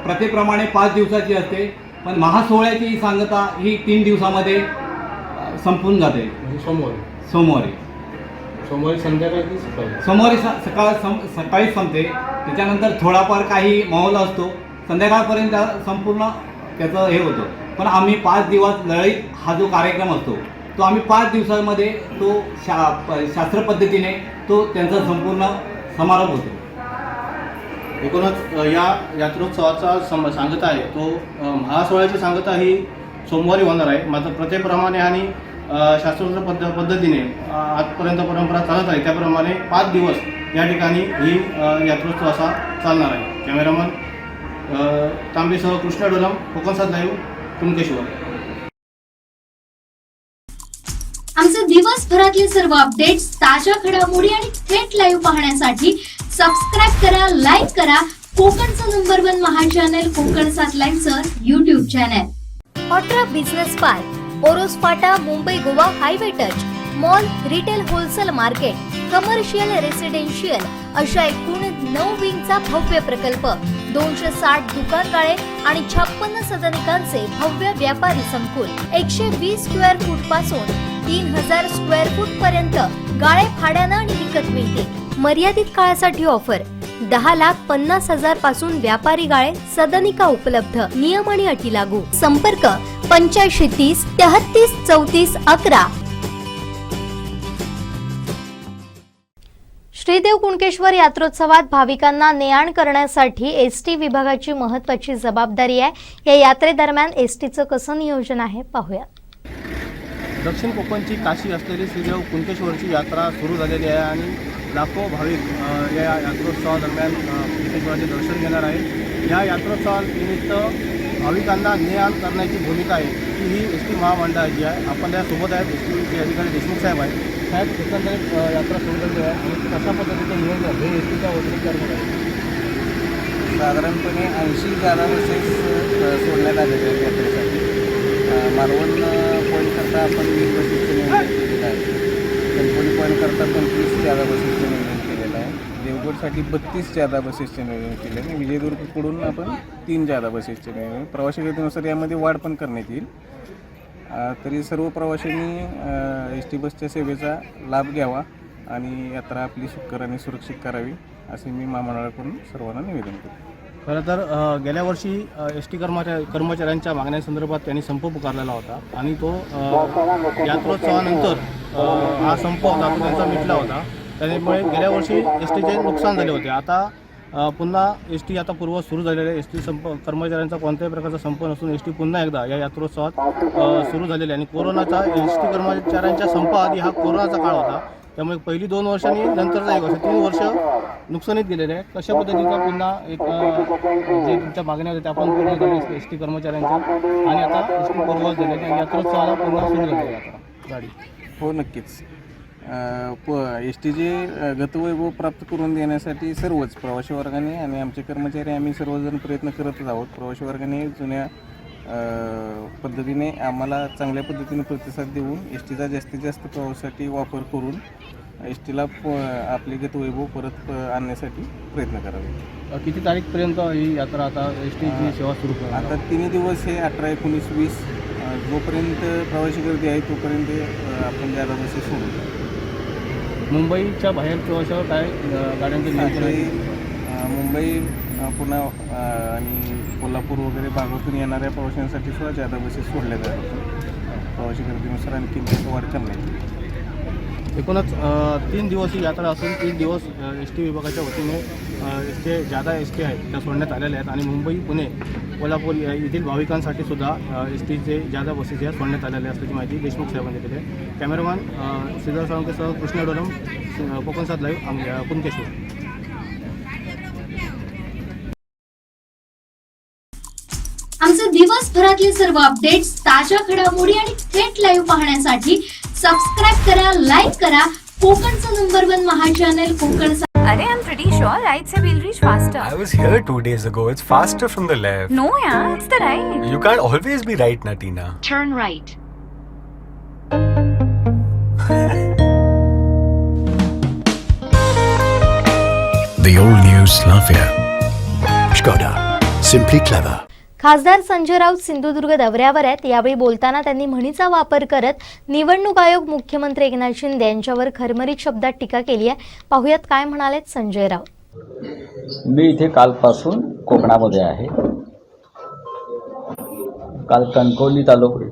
प्रथेप्रमाणे 5 दिवसाची असते, पण महासोहळ्याची ही सांगता ही 3 दिवसामध्ये संपून जाते. सोमवारी संध्याकाळी की सकाळी? सोमवारी सकाळीच संपते. त्याच्यानंतर थोडाफार काही माहोल असतो, संध्याकाळपर्यंत संपूर्ण त्याचं हे होतं. पण आम्ही 5 दिवस लळीत हा जो कार्यक्रम असतो तो आम्ही 5 दिवसांमध्ये तो शास्त्र पद्धतीने तो त्यांचा संपूर्ण समारोप होतो. एकूणच या यात्रोत्सवाचा सांगता आहे तो महासोहळ्याची सांगता ही सोमवारी होणार आहे. मात्र प्रथेप्रमाणे आणि शास्त्रोक्त पद्धतीने आजपर्यंत परंपरा चालत आहे त्याप्रमाणे 5 दिवस या ठिकाणी ही यात्रोत्सव असा चालणार आहे. कॅमेरामन तांबेसह कृष्णा डोलम, कोकणसात लाईव्ह, कुणकेश्वर. आमचे दिवसभरातले सर्व अपडेट्स, ताज्या घडामोडी आणि थेट लाईव्ह पाहण्यासाठी सबस्क्राईब करा, लाईक करा कोकणचं नंबर 1 महा चॅनल कोकण 7 लाईव्हचं YouTube चॅनल. ऑट्रा business park, Oros Phata, Mumbai Goa highway touch, mall, retail wholesale market, commercial residential अशा एकूण 9 विंगचा भव्य प्रकल्प, 260 दुकानगाळे आणि 56 सदनिकांचे भव्य व्यापारी संकुल, 120 स्क्वेअर फूट पासून 3000 स्क्वेअर फूट पर्यंत गाळे भाड्यानं आणि विकत मिळते. मर्यादित काळासाठी ऑफर, 10,50,000 पासून व्यापारी गाळे, सदनिका उपलब्ध. नियम आणि अटी लागू. संपर्क 8530 33 34 11. श्रीदेव कुणकेश्वर यात्रोत्सवात भाविकांना ने-आण करण्यासाठी एसटी विभागाची महत्त्वाची जबाबदारी आहे. या यात्रेदरम्यान एसटीचं कसं नियोजन आहे पाहूया. दक्षिण कोकणची काशी असलेली श्रीदेव कुणकेश्वरची यात्रा सुरू झालेली आहे आणि लाखो भाविक या यात्रोत्सवादरम्यान कुणकेश्वराचे दर्शन घेणार आहे. या यात्रोत्सवानिमित्त भाविकांना ने-आण करण्याची भूमिका आहे की ही एसटी महामंडळाची आहे. आपण त्यासोबत आहेत एसटीचे अधिकारी देशमुख साहेब आहेत. साहेब, एकंदरीत यात्रा सुरू झालेली आहे आणि कशा पद्धतीचं नियोजन हे एसटीच्या वतीने करण्यात आहे? साधारणपणे 80 जादा बसेस सोडण्यात आलेल्या आहेत यात्रेसाठी. मालवण पॉईंटकरता आपण 20 बसेसचं नियोजन केलेलं आहे. कणकवली पॉईंटकरता 25 जादा बसेसचं नियोजन केलेलं आहे. देवगडसाठी 32 जादा बसेसचे नियोजन केले आणि विजयदुर्गकडून आपण 3 जादा बसेसचे नियोजन. प्रवासी गर्दीनुसार यामध्ये वाढ पण करण्यात येईल. तरी सर्व प्रवाशांनी एस टी बसच्या सेवेचा लाभ घ्यावा आणि यात्रा आपली सुखकर आणि सुरक्षित करावी असे मी महामंडळाकडून सर्वांना निवेदन करतो. खरं तर गेल्या वर्षी एस टी कर्मचाऱ्यांच्या मागण्यांसंदर्भात त्यांनी संप पुकारलेला होता आणि तो यात्रोत्सवानंतर हा संप होता तो त्यांचा मिटला होता. त्यामुळे गेल्या वर्षी एस टीचे नुकसान झाले होते. आता पुन्हा एस टी आता पूर्व सुरू झालेले आहे. एस टी कर्मचाऱ्यांचा कोणत्याही प्रकारचा संप नसून एस टी पुन्हा एकदा या यात्रोत्सवात सुरू झालेले आहे. आणि कोरोनाचा एस टी कर्मचाऱ्यांच्या संपाआधी हा कोरोनाचा काळ होता, त्यामुळे पहिली 2 वर्षांनी नंतरचा 1 वर्ष 3 वर्ष नुकसानीत गेलेले आहे. कशा पद्धतीचा पुन्हा एक जे तुमच्या मागण्या होत्या त्या आपण पूर्ण झाल्या एस टी कर्मचाऱ्यांच्या, आणि आता एस टी पूर्वज झालेले आणि यात्रोत्सवाला पुन्हा सुरू झालेली आहे आता गाडी. हो, नक्कीच. एस टीचे गतवैभव प्राप्त करून देण्यासाठी सर्वच प्रवासी वर्गाने आणि आमचे कर्मचारी आम्ही सर्वजण प्रयत्न करतच आहोत. प्रवासी वर्गाने जुन्या पद्धतीने आम्हाला चांगल्या पद्धतीने प्रतिसाद देऊन एस टीचा जास्तीत जास्त प्रवासासाठी वापर करून एस टीला आपले गतवैभव परत आणण्यासाठी प्रयत्न करावे. किती तारीखपर्यंत ही यात्रा आता एस टीची सेवा सुरू करणार? आता 3 दिवस हे 18, 19, 20 जोपर्यंत प्रवासी गर्दी आहे तोपर्यंत आपण ज्यादा बसेस सोडू. मुंबईच्या बाहेर प्रवासावर काय गाड्यांचे नियोजन आहे? मुंबई, पुणे आणि कोल्हापूर वगैरे भागातून येणाऱ्या प्रवाशांसाठी सुद्धा ज्यादा बसेस सोडल्या जातात. प्रवासी गर्दीनुसार आणखी वाढ करण्यात. एकूणच 3 दिवस ही यात्रा असून 3 दिवस एस टी विभागाच्या वतीने ज्यादा एस टी आहेत त्या सोडण्यात आलेल्या आहेत. आणि मुंबई, पुणे, कोल्हापूर येथील भाविकांसाठी सुद्धा एस टीचे ज्यादा बसेस या सोडण्यात आलेल्या असल्याची माहिती देशमुख साहेबांनी दिली आहे. कॅमेरामॅन श्रीधर साळुंकेसह कृष्णा डोलम, कोकण 7 लाईव्ह, कुणकेश्वर. आमचे दिवसभरातले सर्व अपडेट्स, ताज्या घडामोडी आणि थेट लाईव्ह पाहण्यासाठी सबस्क्राईब करा, लाईक करा कोकणचं नंबर 1 महा चॅनल कोकण. अरे I'm pretty sure right say will reach faster. I was here 2 days ago. It's faster from the left. No yaar, it's the right. You can't always be right, Natina. Turn right. The all new Slavia. Skoda. Simply clever. खासदार संजय राऊत सिंधुदुर्ग दौऱ्यावर आहेत. यावेळी बोलताना त्यांनी म्हणीचा वापर करत निवडणूक आयोग, मुख्यमंत्री एकनाथ शिंदे यांच्यावर खरमरीत शब्दात टीका केली आहे. पाहुयात काय म्हणालेत संजय राऊत. मी इथे कालपासून कोकणामध्ये आहे. काल कणकवली तालुका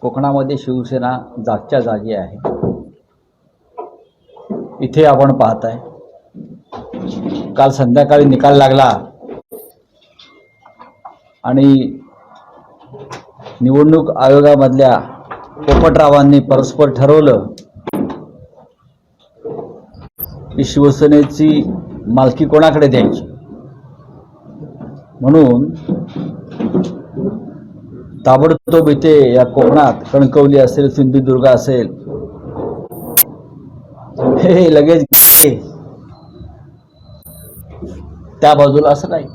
कोकणामध्ये शिवसेना जागच्या जागी आहे. इथे आपण पाहताय काल संध्याकाळी निकाल लागला आणि निवडणूक आयोगामधल्या पोपटरावांनी परस्पर ठरवलं की शिवसेनेची मालकी कोणाकडे द्यायची. म्हणून ताबडतोब इथे या कोकणात कणकवली असेल, सिंधुदुर्ग असेल, हे लगेच त्या बाजूला असं नाही.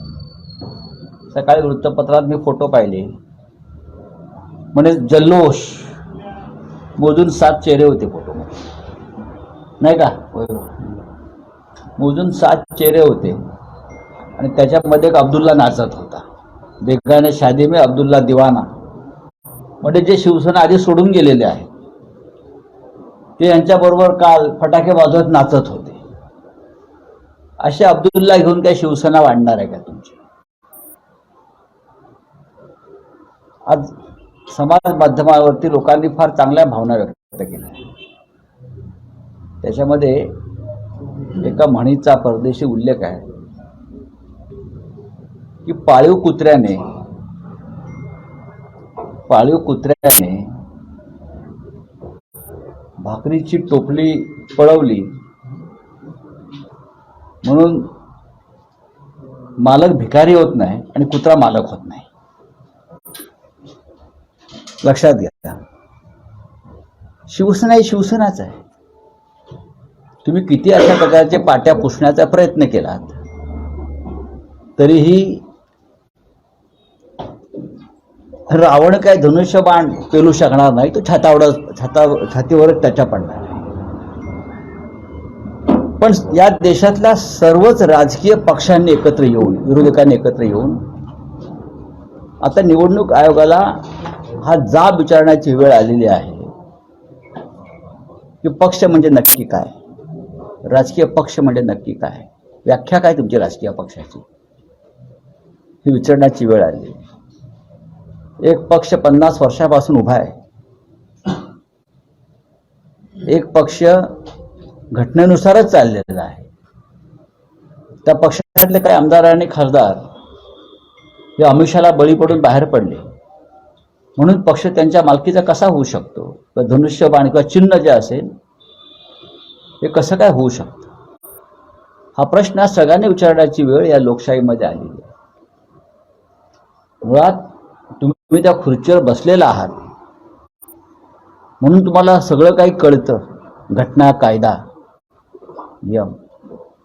सकाळी वृत्तपत्रात मी फोटो पाहिले, म्हणजे जल्लोष मोजून 7 चेहरे होते फोटो, नाही का, मोजून 7 चेहरे होते. आणि त्याच्यामध्ये एक अब्दुल्ला नाचत होता, बेगाने शादी में अब्दुल्ला दिवाना. म्हणजे जे शिवसेना आधी सोडून गेलेले आहे ते यांच्याबरोबर काल फटाके वाजवत नाचत होते. असे अब्दुल्ला घेऊन काय शिवसेना वाढणार आहे का तुमची? आज समाज माध्यमावरती लोकांनी फार चांगल्या भावना व्यक्त केल्या. त्याच्यामध्ये एका म्हणीचा परदेशी उल्लेख आहे की पाळीव कुत्र्याने भाकरीची टोपली पळवली म्हणून मालक भिकारी होत नाही आणि कुत्रा मालक होत नाही. लक्षात घ्या, शिवसेना ही शिवसेनाच आहे. तुम्ही किती अशा प्रकारचे पाट्या पुसण्याचा प्रयत्न केलात तरीही रावण काय धनुष्यबाण पेलू शकणार नाही, तो छातीवरच त्याच्या पडणार. पण या देशातल्या सर्वच राजकीय पक्षांनी एकत्र येऊन, विरोधकांनी एकत्र येऊन आता निवडणूक आयोगाला हा जाब विचारण्याची वेळ आलेली आहे की पक्ष म्हणजे नक्की काय, राजकीय पक्ष म्हणजे नक्की काय, व्याख्या काय तुमची राजकीय पक्षाची, ही विचारण्याची वेळ आली. एक पक्ष 50 वर्षापासून उभा आहे, एक पक्ष घटनेनुसारच चाललेलं आहे. त्या पक्षातले काही आमदार आणि खासदार हे आमिषाला बळी पडून बाहेर पडले म्हणून पक्ष त्यांच्या मालकीचा कसा होऊ शकतो? धनुष्यबाण किंवा चिन्ह जे असेल हे कसं काय होऊ शकतं? हा प्रश्न सगळ्यांनी विचारण्याची वेळ या लोकशाहीमध्ये आलेली आहे. मुळात तुम्ही त्या खुर्चीवर बसलेला आहात म्हणून तुम्हाला सगळं काही कळतं, घटना, कायदा, नियम.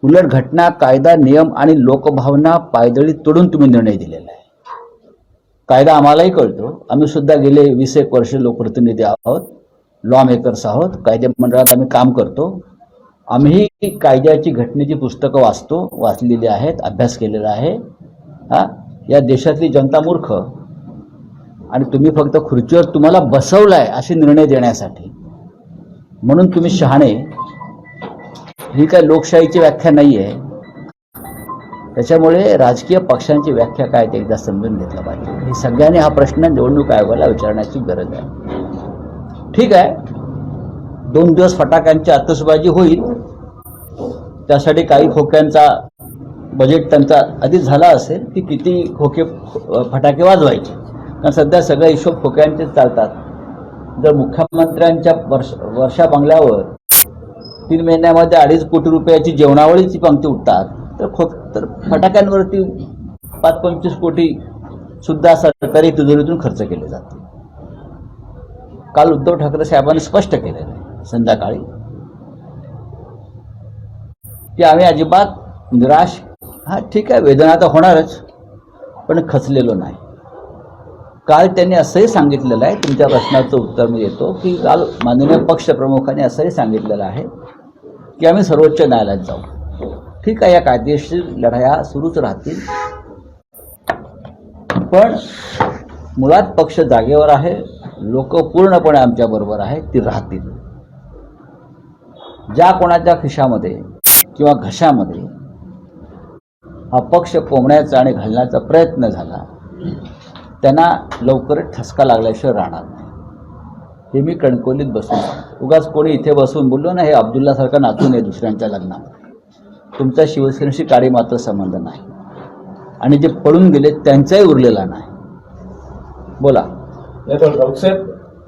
उलट घटना, कायदा, नियम आणि लोकभावना पायदळी तोडून तुम्ही निर्णय दिलेला आहे. कायदा आम्हालाही कळतो, आम्ही सुद्धा गेले 20 वर्ष लोकप्रतिनिधी आहोत, लॉ मेकर्स आहोत, कायदे मंडळात आम्ही काम करतो. आम्ही कायद्याची, घटनेची पुस्तकं वाचलेली आहेत, अभ्यास केलेला आहे. या देशातली जनता मूर्ख आणि तुम्ही फक्त खुर्चीवर तुम्हाला बसवलाय असे निर्णय देण्यासाठी, म्हणून तुम्ही शहाणे. ही काय लोकशाहीची व्याख्या नाही आहे. त्याच्यामुळे राजकीय पक्षांची व्याख्या काय ते एकदा समजून घेतलं पाहिजे. हे सगळ्यांनी हा प्रश्न निवडणूक आयोगाला विचारण्याची गरज आहे. ठीक आहे, 2 दिवस फटाक्यांची आतषबाजी होईल, त्यासाठी काही खोक्यांचा बजेट त्यांचा आधीच झाला असेल की किती खोके फटाके वाजवायचे, कारण सध्या सगळे हिशोब खोक्यांचेच चालतात. जर मुख्यमंत्र्यांच्या वर्षा बंगल्यावर 3 महिन्यामध्ये 2.5 कोटी रुपयाची जेवणावळीची पंक्ती उठतात, तर फटाक्यांवरती 5-25 कोटी सुद्धा सरकारी तिजोरीतून खर्च केले जाते. काल उद्धव ठाकरे साहेबांनी स्पष्ट केलेलं आहे संध्याकाळी की आम्ही अजिबात निराश, ठीक आहे, वेदना तर होणारच, पण खचलेलो नाही. काल त्यांनी असंही सांगितलेलं आहे, तुमच्या प्रश्नाचं उत्तर मी देतो, की काल माननीय पक्षप्रमुखांनी असंही सांगितलेलं आहे की आम्ही सर्वोच्च न्यायालयात जाऊ. ठीक आहे, या कायदेशीर लढाया सुरूच राहतील, पण मुळात पक्ष जागेवर आहे, लोक पूर्णपणे आमच्याबरोबर आहेत, ती राहतील. ज्या कोणाच्या खिशामध्ये किंवा घशामध्ये हा पक्ष कोंबण्याचा आणि घालण्याचा प्रयत्न झाला त्यांना लवकरच ठसका लागल्याशिवाय राहणार नाही. हे मी कणकवलीत बसून सांगतो. उगाच कोणी इथे बसून बोललो ना, हे अब्दुल्लासारखं नाचू नये दुसऱ्यांच्या लग्नामध्ये. तुमचा शिवसेनेशी काडी मात्र संबंध नाही आणि जे पळून गेले त्यांचाही उरलेला नाही. बोला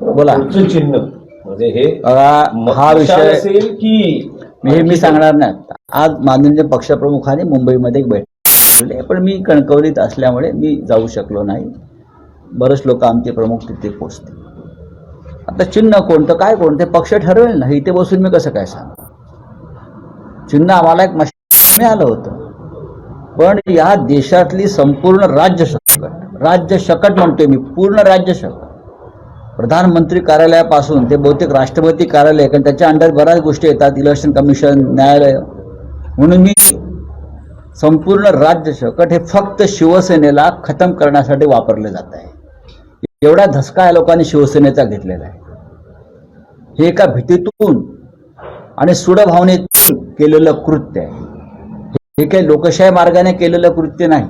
बोला. चिन्ह म्हणजे हे हा विषय असेल की मी सांगणार नाही. आज माननीय पक्षप्रमुखांनी मुंबईमध्ये एक बैठक, पण मी कणकवलीत असल्यामुळे मी जाऊ शकलो नाही. बरेच लोक आमचे प्रमुख तिथे पोहोचते. आता चिन्ह कोणतं, काय कोणते पक्ष ठरवेल ना, इथे बसून मी कसं काय सांगू. चिन्ह आम्हाला एक मशीन मिळालं होतं, पण या देशातली संपूर्ण राज्य शकट म्हणतोय मी, पूर्ण राज्य शकट, प्रधानमंत्री कार्यालयापासून ते बहुतेक राष्ट्रपती कार्यालय, कारण त्याच्या अंडर बऱ्याच गोष्टी येतात, इलेक्शन कमिशन, न्यायालय, म्हणून मी संपूर्ण राज्य शकट हे फक्त शिवसेनेला खतम करण्यासाठी वापरले जात आहे. एवढा धसका या लोकांनी शिवसेनेचा घेतलेला आहे. हे एका भीतीतून आणि सूडभावनेतून केलेलं कृत्य आहे. हे काही लोकशाही मार्गाने केलेलं कृत्य नाही.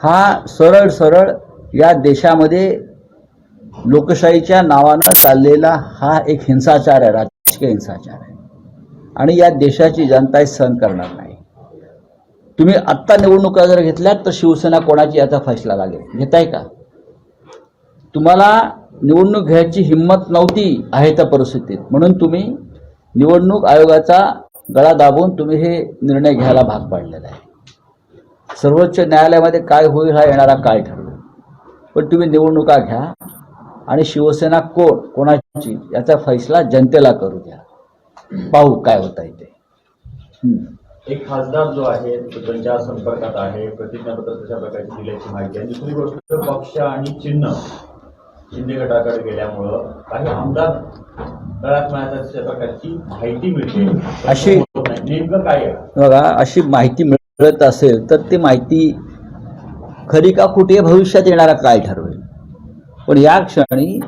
हा सरळ सरळ या देशामध्ये लोकशाहीच्या नावानं चाललेला हा एक हिंसाचार आहे, राजकीय हिंसाचार आहे, आणि या देशाची जनता सहन करणार नाही. तुम्ही आत्ता निवडणुका जर घेतल्यात तर शिवसेना कोणाची याचा फैसला लागेल. घेताय का? तुम्हाला निवडणूक घ्यायची हिंमत नव्हती आहे त्या परिस्थितीत, म्हणून तुम्ही निवडणूक आयोगाचा गळा दाबून तुम्ही हे निर्णय घ्यायला भाग पाडलेला आहे. सर्वोच्च न्यायालयामध्ये काय होईल हा येणारा काळ ठरवेल, पण तुम्ही निवडणुका घ्या आणि शिवसेना कोणाची याचा फैसला जनतेला करू द्या. पाहू काय होता ते. एक खासदार जो आहे तो त्यांच्या संपर्कात आहे, प्रतिज्ञापत्र तशा प्रकारची दिल्याची माहिती आहे. दुसरी गोष्ट, पक्ष आणि चिन्ह शिंदे गटाकडे गेल्यामुळं काही आमदार तळात मिळाल्या प्रकारची माहिती मिळते. अशी नेमकं काय आहे बघा, अशी माहिती मिळत असेल तर ती माहिती खरी का खोटी भविष्यात येणारा काय ठरवेल. पण या क्षणी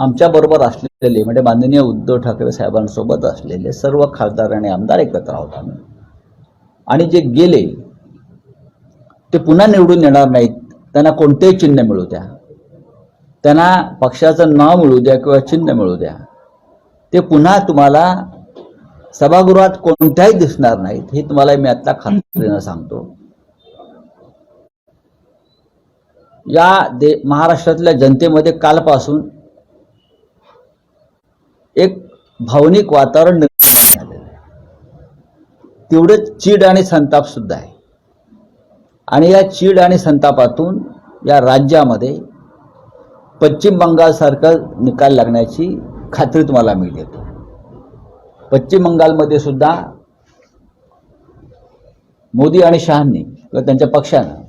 आमच्याबरोबर असलेले म्हणजे माननीय उद्धव ठाकरे साहेबांसोबत असलेले सर्व खासदार आणि आमदार एकत्र आहोत आम्ही, आणि जे गेले ते पुन्हा निवडून येणार नाहीत. त्यांना कोणतेही चिन्ह मिळू द्या, त्यांना पक्षाचं नाव मिळू द्या किंवा चिन्ह मिळू द्या, ते पुन्हा तुम्हाला सभागृहात कोणत्याही दिसणार नाहीत, हे तुम्हाला मी आता खात्रीनं सांगतो. या महाराष्ट्रातल्या जनतेमध्ये कालपासून एक भावनिक वातावरण निर्माण झालेलं आहे. तेवढंच चीड आणि संताप सुद्धा आहे. आणि या चीड आणि संतापातून या राज्यामध्ये पश्चिम बंगालसारखा निकाल लागण्याची खात्री तुम्हाला मी देतो. पश्चिम बंगालमध्ये सुद्धा मोदी आणि शहांनी किंवा त्यांच्या पक्षानं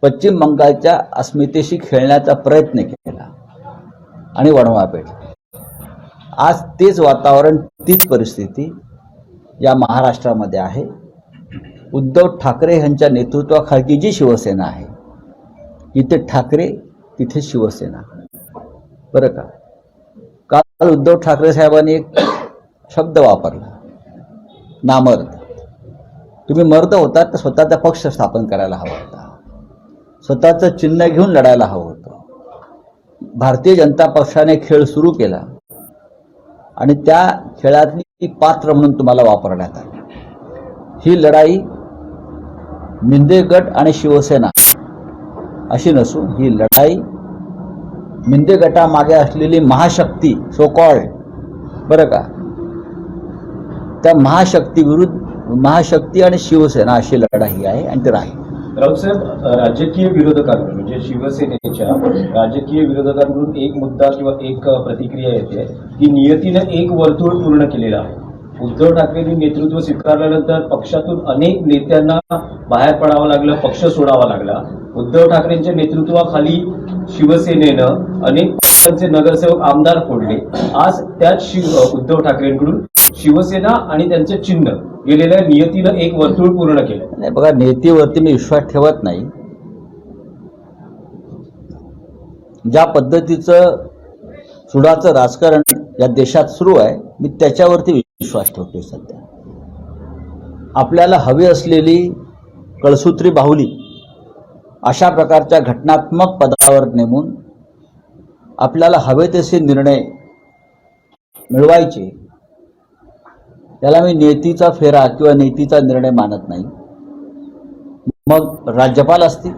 पश्चिम बंगालच्या अस्मितेशी खेळण्याचा प्रयत्न केला आणि वणवा पेटला. आज तेच वातावरण, तीच परिस्थिती या महाराष्ट्रामध्ये आहे. उद्धव ठाकरे यांच्या नेतृत्वाखाली जी शिवसेना आहे, इथे ठाकरे तिथे शिवसेना. बरं का, काल उद्धव ठाकरे साहेबांनी एक शब्द वापरला, नामर्द. तुम्ही मर्द होता तर स्वतःचा पक्ष स्थापन करायला हवा होता, स्वतःचं चिन्ह घेऊन लढायला हवं होतं. भारतीय जनता पक्षाने खेळ सुरू केला आणि त्या खेळातली पात्र म्हणून तुम्हाला वापरण्यात आलं. ही लढाई मिंदे गट आणि शिवसेना अशी नसून ही लढाई मिंदे गटामागे असलेली महाशक्ती, सो कॉल्ड, बरं का, त्या महाशक्ती विरुद्ध महाशक्ती आणि शिवसेना अशी लढाई आहे आणि ती राहील. राऊतसाहेब, राजकीय विरोधकांकडून म्हणजे शिवसेनेच्या राजकीय विरोधकांकडून एक मुद्दा किंवा एक प्रतिक्रिया येते की नियतीनं एक वर्तुळ पूर्ण केलेलं आहे. उद्धव ठाकरेंनी नेतृत्व स्वीकारल्यानंतर पक्षातून अनेक नेत्यांना बाहेर पडावं लागलं, पक्ष सोडावा लागला. उद्धव ठाकरेंच्या नेतृत्वाखाली शिवसेनेनं अनेक पक्षांचे नगरसेवक, आमदार फोडले. आज त्याच उद्धव ठाकरेंकडून शिवसेना आणि त्यांचे चिन्ह गेलेल्या नियतीनं एक वर्तुळ पूर्ण केलं. नाही बघा, नियतीवरती मी विश्वास ठेवत नाही. ज्या पद्धतीचं सुडाचं राजकारण या देशात सुरू आहे, मी त्याच्यावरती विश्वास ठेवतोय. सध्या आपल्याला हवी असलेली कळसूत्री बाहुली अशा प्रकारच्या घटनात्मक पदावर नेमून आपल्याला हवे तसे निर्णय मिळवायचे, त्याला मी नियतीचा फेरा किंवा नीतीचा निर्णय मानत नाही. मग राज्यपाल असतील,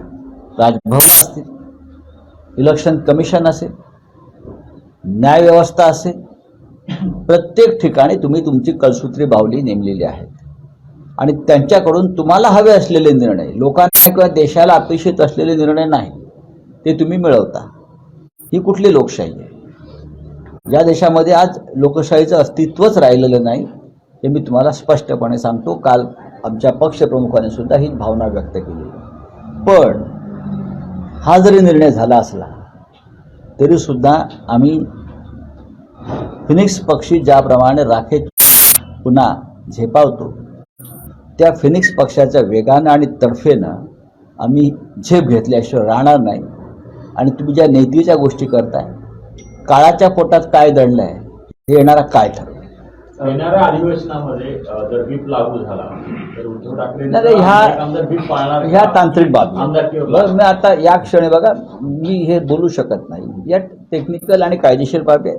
राजभवन असतील, इलेक्शन कमिशन असेल, न्यायव्यवस्था असेल, प्रत्येक ठिकाणी तुम्ही तुमची कळसूत्री बाहुली नेमलेली आहे आणि त्यांच्याकडून तुम्हाला हवे असलेले निर्णय, लोकांना किंवा देशाला अपेक्षित असलेले निर्णय नाही, ते तुम्ही मिळवता. ही कुठली लोकशाही आहे? या देशामध्ये आज लोकशाहीचं अस्तित्वच राहिलेलं नाही, हे मी तुम्हाला स्पष्टपणे सांगतो. काल आमच्या पक्षप्रमुखांनी सुद्धा ही भावना व्यक्त केली. पण हा जरी निर्णय झाला असला तरी सुद्धा आम्ही फिनिक्स पक्षी ज्याप्रमाणे राखेत पुन्हा झेपावतो, त्या फिनिक्स पक्षाच्या वेगानं आणि तडफेनं आम्ही झेप घेतल्याशिवाय राहणार नाही. आणि तुम्ही ज्या नीतीच्या गोष्टी करताय, काळाच्या पोटात काय दडलं आहे हे येणारा काय ठरवलं. येणाऱ्या अधिवेशनामध्ये जर व्हीप लागू झाला तर उद्धव ठाकरे ह्या तांत्रिक बाबी मी आता या क्षणी बघा, मी हे बोलू शकत नाही. या टेक्निकल आणि कायदेशीर बाबी,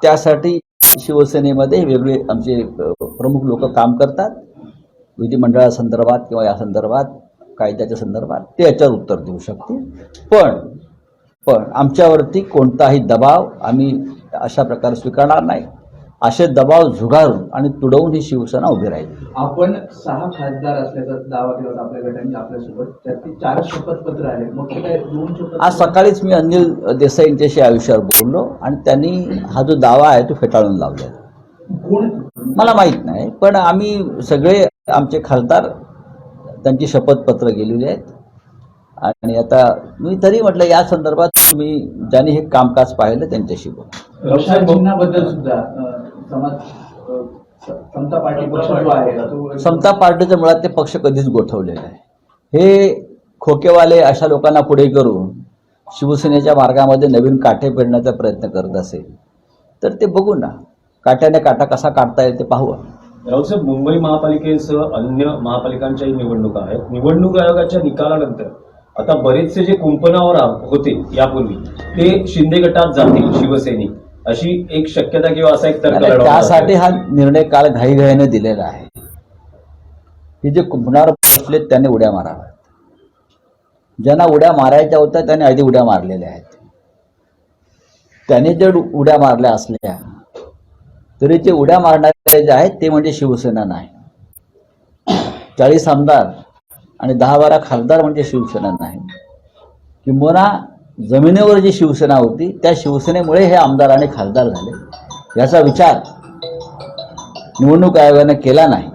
त्यासाठी शिवसेनेमध्ये वेगवेगळे आमचे प्रमुख लोक काम करतात, विधिमंडळासंदर्भात किंवा या संदर्भात, कायद्याच्या संदर्भात, ते याच्यावर उत्तर देऊ शकतील. पण आमच्यावरती कोणताही दबाव आम्ही अशा प्रकारे स्वीकारणार नाही. असे दबाव झुगारून आणि तुडवून ही शिवसेना उभी राहील. आपण 6 खासदार असल्याचा दावा केला होता आपल्या गटाने आपल्यासोबत, त्यातली 4 शपथपत्र आले. मग काय 2 शपथ? आज सकाळीच मी अनिल देसाईंच्याशी या विषयावर बोललो आणि त्यांनी हा जो दावा आहे तो फेटाळून लावलेला. मला माहीत नाही, पण आम्ही सगळे आमचे खासदार त्यांची शपथपत्र गेलेली आहेत. आणि आता मी तरी म्हटलं या संदर्भात तुम्ही ज्यांनी हे कामकाज पाहिलं त्यांच्याशी बोला. चिन्हाबद्दल सुद्धा समता पार्टी पक्ष जो आहे, समता पार्टीचं मुळात ते पक्ष कधीच गोठवलेलं आहे. हे खोकेवाले अशा लोकांना पुढे करून शिवसेनेच्या मार्गामध्ये नवीन काठे पेरण्याचा प्रयत्न करत असेल तर ते बघू ना, काट्याने काटा कसा काढता येईल ते पाहू. राऊतसाहेब, मुंबई महापालिकेसह अन्य महापालिकांच्याही निवडणुका आहेत. निवडणूक आयोगाच्या निकालानंतर आता बरेचसे जे कुंपणावर होते यापूर्वी ते शिंदे गटात जातील शिवसैनिक, अशी एक शक्यता किंवा असा एक तर्क आणि लढवला त्यासाठी जातो. हा निर्णय काल घाईघाईने दिलेला आहे की जे कुंपणावर बसलेत त्यांनी उड्या माराव्यात. ज्यांना उड्या मारायच्या होत्या त्यांनी आधी उड्या मारलेल्या आहेत. त्यांनी जर उड्या मारल्या असल्या तरी ते उड्या मारणारे जे आहेत ते म्हणजे शिवसेना नाही. 40 आमदार आणि 10-12 खासदार म्हणजे शिवसेना नाही. किंबहुना जमिनीवर जी शिवसेना होती त्या शिवसेनेमुळे हे आमदार आणि खासदार झाले, याचा विचार निवडणूक आयोगाने केला नाही.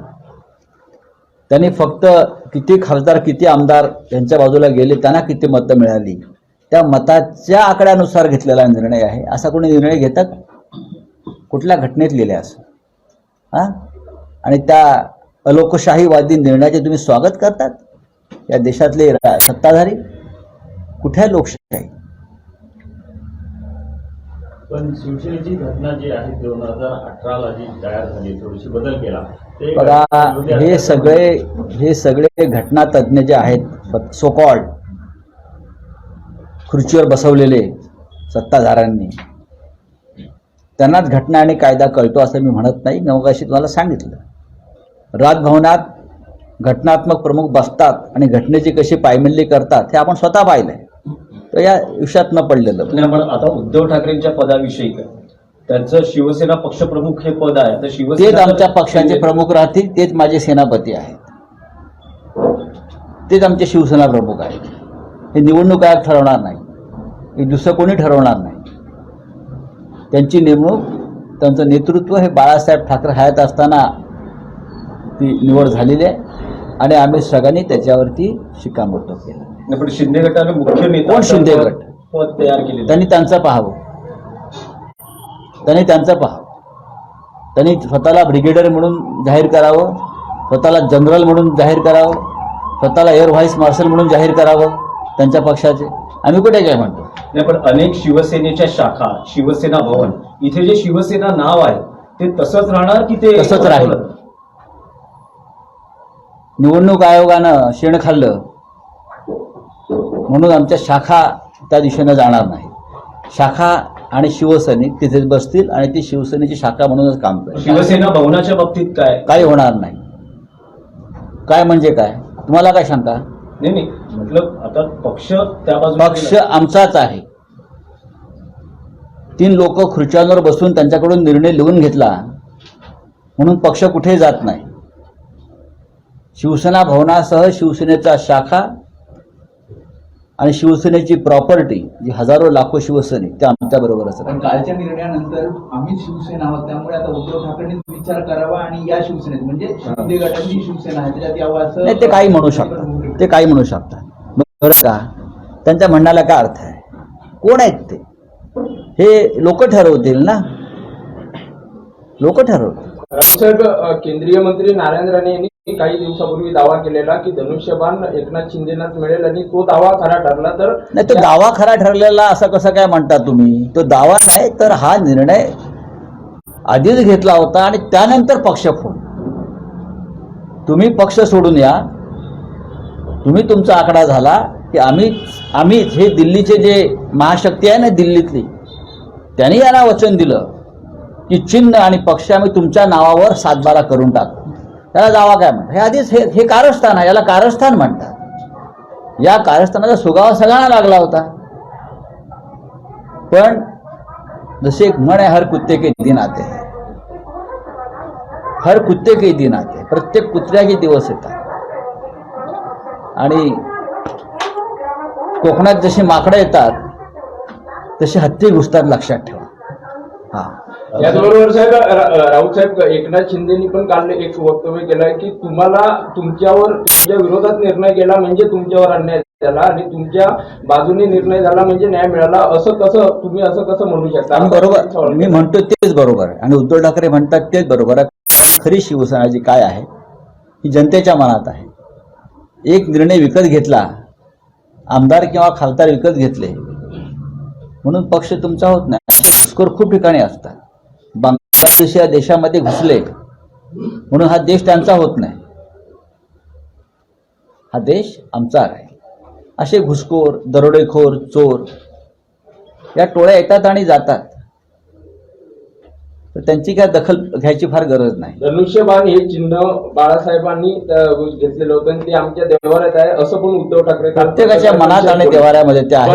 त्यांनी फक्त किती खासदार किती आमदार यांच्या बाजूला गेले, त्यांना किती मतं मिळाली, त्या मताच्या आकड्यानुसार घेतलेला निर्णय आहे. असा कोणी निर्णय घेतात? कुठल्या घटनेत लिहिले असं? हां, आणि त्या अलोकशाहीवादी निर्णयाचे तुम्ही स्वागत करतात? या देशातले सत्ताधारी कुठे आहे लोकशाही? पण शिवसेनेची घटना जी आहे 2018ला जी तयार झाली, थोडीशी बदल केला ते बघा, हे सगळे घटना तज्ज्ञ जे आहेत, सो कॉल्ड खुर्चीवर बसवलेले सत्ताधाऱ्यांनी, त्यांनाच घटना आणि कायदा कळतो असं मी म्हणत नाही. मगाशी तुम्हाला सांगितलं, राजभवनात घटनात्मक प्रमुख बसतात आणि घटनेची कशी पायमल्ली करतात हे आपण स्वतः पाहिलंय. तर या विषयात न पडलेलं. पण आता उद्धव ठाकरेंच्या पदाविषयी काय, त्यांचं शिवसेना पक्षप्रमुख हे पद आहे, तर तेच शिवसेना आमच्या पक्षाचे प्रमुख राहतील, तेच माझे सेनापती आहेत, तेच आमचे शिवसेना प्रमुख आहेत. हे निवडणूक आयोग ठरवणार नाही, हे दुसरं कोणी ठरवणार नाही. त्यांची नेमणूक, त्यांचं नेतृत्व हे बाळासाहेब ठाकरे हयात असताना ती निवड झालेली आहे आणि आम्ही सगळ्यांनी त्याच्यावरती शिक्कामोर्तब केलं. पण शिंदे गटाने मुख्य नेता कोण शिंदे गट? पद तयार केले, त्यांनी त्यांचं पाहावं, त्यांनी स्वतःला ब्रिगेडियर म्हणून जाहीर करावं, स्वतःला जनरल म्हणून जाहीर करावं, स्वतःला एअर व्हाईस मार्शल म्हणून जाहीर करावं त्यांच्या पक्षाचे. आम्ही कुठे काय म्हणतो? नाही, पण अनेक शिवसेनेच्या शाखा, शिवसेना भवन, इथे जे शिवसेना नाव आहे ते तसंच राहणार की ते तसंच राहील? निवडणूक आयोगानं शेण खाल्लं म्हणून आमच्या शाखा त्या दिशेनं जाणार नाही. शाखा आणि शिवसैनिक तिथेच बसतील आणि ती शिवसेनेची शाखा म्हणूनच काम करेल. शिवसेना भवनाच्या बाबतीत काय काही होणार नाही. काय म्हणजे काय? तुम्हाला काय शंका? नाही, म्हटलं आता पक्ष त्या बाजूला, पक्ष आमचाच आहे. 3 लोक खुर्च्यांवर बसून त्यांच्याकडून निर्णय लिहून घेतला म्हणून पक्ष कुठेही जात नाही. शिवसेना भवनासह शिवसेनेचा शाखा आणि शिवसेनेची प्रॉपर्टी जी हजारो लाखो शिवसैनिक त्या आमच्या बरोबरच पण कालच्या निर्णयानंतर आम्ही शिवसेना आहोत, त्यामुळे आता उद्धव ठाकरेंनी विचार करावा आणि या शिवसेनेत म्हणजे शिंदे गटाची शिवसेना आहे त्याच्यात यावं असं. नाही, ते काही म्हणू शकतात, ते काही म्हणू शकतात. बरं का, त्यांच्या म्हणण्याला काय अर्थ आहे? कोण आहेत ते? हे लोक ठरवतील ना, लोक ठरवतील. रावसाहेब, केंद्रीय मंत्री नारायण राणे यांनी काही दिवसापूर्वी दावा केलेला की धनुष्यबाण एकनाथ शिंदेनाच मिळेल आणि तो दावा खरा ठरला तर. नाही, तो दावा खरा ठरलेला असं कसं काय म्हणता तुम्ही? तो दावा नाही तर हा निर्णय आधीच घेतला होता आणि त्यानंतर पक्ष फोड. तुम्ही पक्ष सोडून या, तुम्ही तुमचा आकडा झाला की आम्ही हे दिल्लीचे जे महाशक्ती आहे ना दिल्लीतली, त्यांनी यांना वचन दिलं की चिन्ह आणि पक्ष आम्ही तुमच्या नावावर 7-12 करून टाकू. त्याला दावा काय म्हणतात? हे आधीच हे कारस्थान आहे, याला कारस्थान म्हणतात. या कारस्थानाचा सुगावा सगळ्यांना लागला होता. पण जसे एक म्हण आहे, हर कुत्ते के दिन आते हैं, हर कुत्ते के दिन आते हैं. प्रत्येक कुत्र्याचे दिवस येतात आणि कोकणात जशी माकडं येतात तशी हत्ती घुसतात, लक्षात ठेवा. हा, याचबरोबर साहेब, राऊत साहेब, एकनाथ शिंदेनी पण काल एक वक्तव्य केलंय की तुमच्या विरोधात निर्णय केला म्हणजे तुमच्यावर अन्याय झाला आणि तुमच्या बाजूने निर्णय झाला म्हणजे न्याय मिळाला. तुम्ही असं कसं म्हणू शकता? बरोबर, मी म्हणतो तेच बरोबर आहे आणि उद्धव ठाकरे म्हणतात तेच बरोबर आहे. खरी शिवसेना जी काय आहे ही जनतेच्या मनात आहे. एक निर्णय विकत घेतला, आमदार किंवा खासदार विकत घेतले म्हणून पक्ष तुमचा होत नाही. घुसखोर खूप ठिकाणी असतात. बांगलादेश या देशामध्ये घुसले म्हणून हा देश त्यांचा होत नाही, हा देश आमचा आहे. असे घुसखोर, दरोडेखोर, चोर या टोळ्या येतात आणि जातात. तर त्यांची काय दखल घ्यायची फार गरज नाही. धनुष्यबाण हे चिन्ह बाळासाहेबांनी घेतलेलं होतं आणि ते आमच्या देवाऱ्यात आहे असं पण उद्धव ठाकरे प्रत्येकाच्या मनात आणि देवाऱ्यामध्ये ते आहे.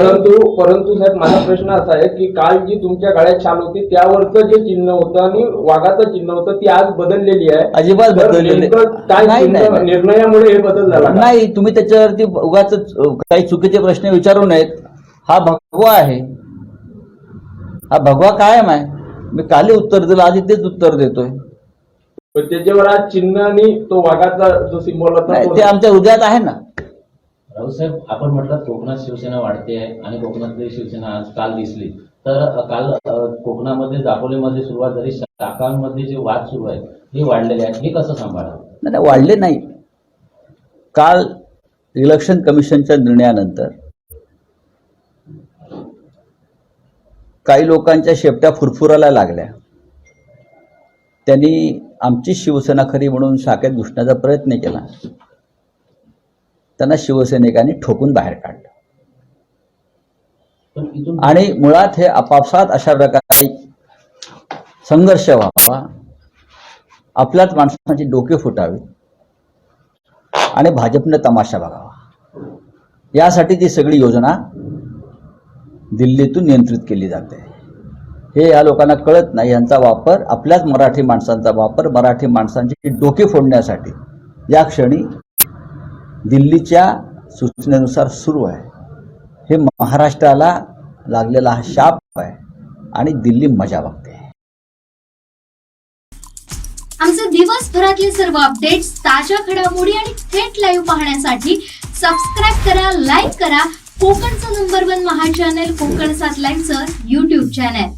परंतु साहेब माझा प्रश्न असा आहे की काल जी तुमच्या गळ्यात छाल होती त्यावरचं जे चिन्ह होतं आणि वाघाचं चिन्ह होतं ती आज बदललेली आहे. अजिबात बदललेली काय निर्णयामुळे हे बदल झाला नाही. तुम्ही त्याच्यावरती उगाच काही चुकीचे प्रश्न विचारू नयेत. हा भगवा आहे, हा भगवा कायम आहे. मी कालही उत्तर दिलं, आधी तेच उत्तर देतोय. पण त्याच्यावर आज चिन्ह आणि तो वाघाचा जो सिंबॉल होता ते आमच्या हृदयात आहे ना. राऊसाहेब, आपण म्हटलं कोकणात शिवसेना वाढते आहे आणि कोकणातली शिवसेना आज काल दिसली, तर काल कोकणामध्ये दापोलीमध्ये सुरुवात झाली, शाखांमध्ये जे वाद सुरू आहेत हे वाढलेले आहेत, हे कसं सांभाळावं? नाही, वाढले नाही. काल इलेक्शन कमिशनच्या निर्णयानंतर काही लोकांच्या शेपट्या फुरफुरायला लागल्या. त्यांनी आमची शिवसेना खरी म्हणून शाखेत घुसण्याचा प्रयत्न केला. त्यांना शिवसैनिकांनी ठोकून बाहेर काढलं आणि मुळात हे आपापसात अशा प्रकारे संघर्ष व्हावा, आपल्याच माणसांची डोके फुटावी आणि भाजपने तमाशा बघावा, यासाठी ती सगळी योजना दिल्लीतून नियंत्रित केली जाते. हे या लोकांना कळत नाही. यांचा वापर, आपल्याच मराठी माणसांचा वापर मराठी माणसांची डोके फोडण्यासाठी या क्षणी दिल्लीच्या सूचनेनुसार सुरू आहे. हे महाराष्ट्राला लागलेला हा शाप आहे आणि दिल्ली मजा बघते. आमचे दिवसभरातले सर्व अपडेट्स, ताज्या घडामोडी आणि थेट लाईव्ह पाहण्यासाठी सबस्क्राईब करा, लाईक करा कोकणचं नंबर 1 महा चॅनल कोकण 7 लाईव्हचं YouTube चॅनल.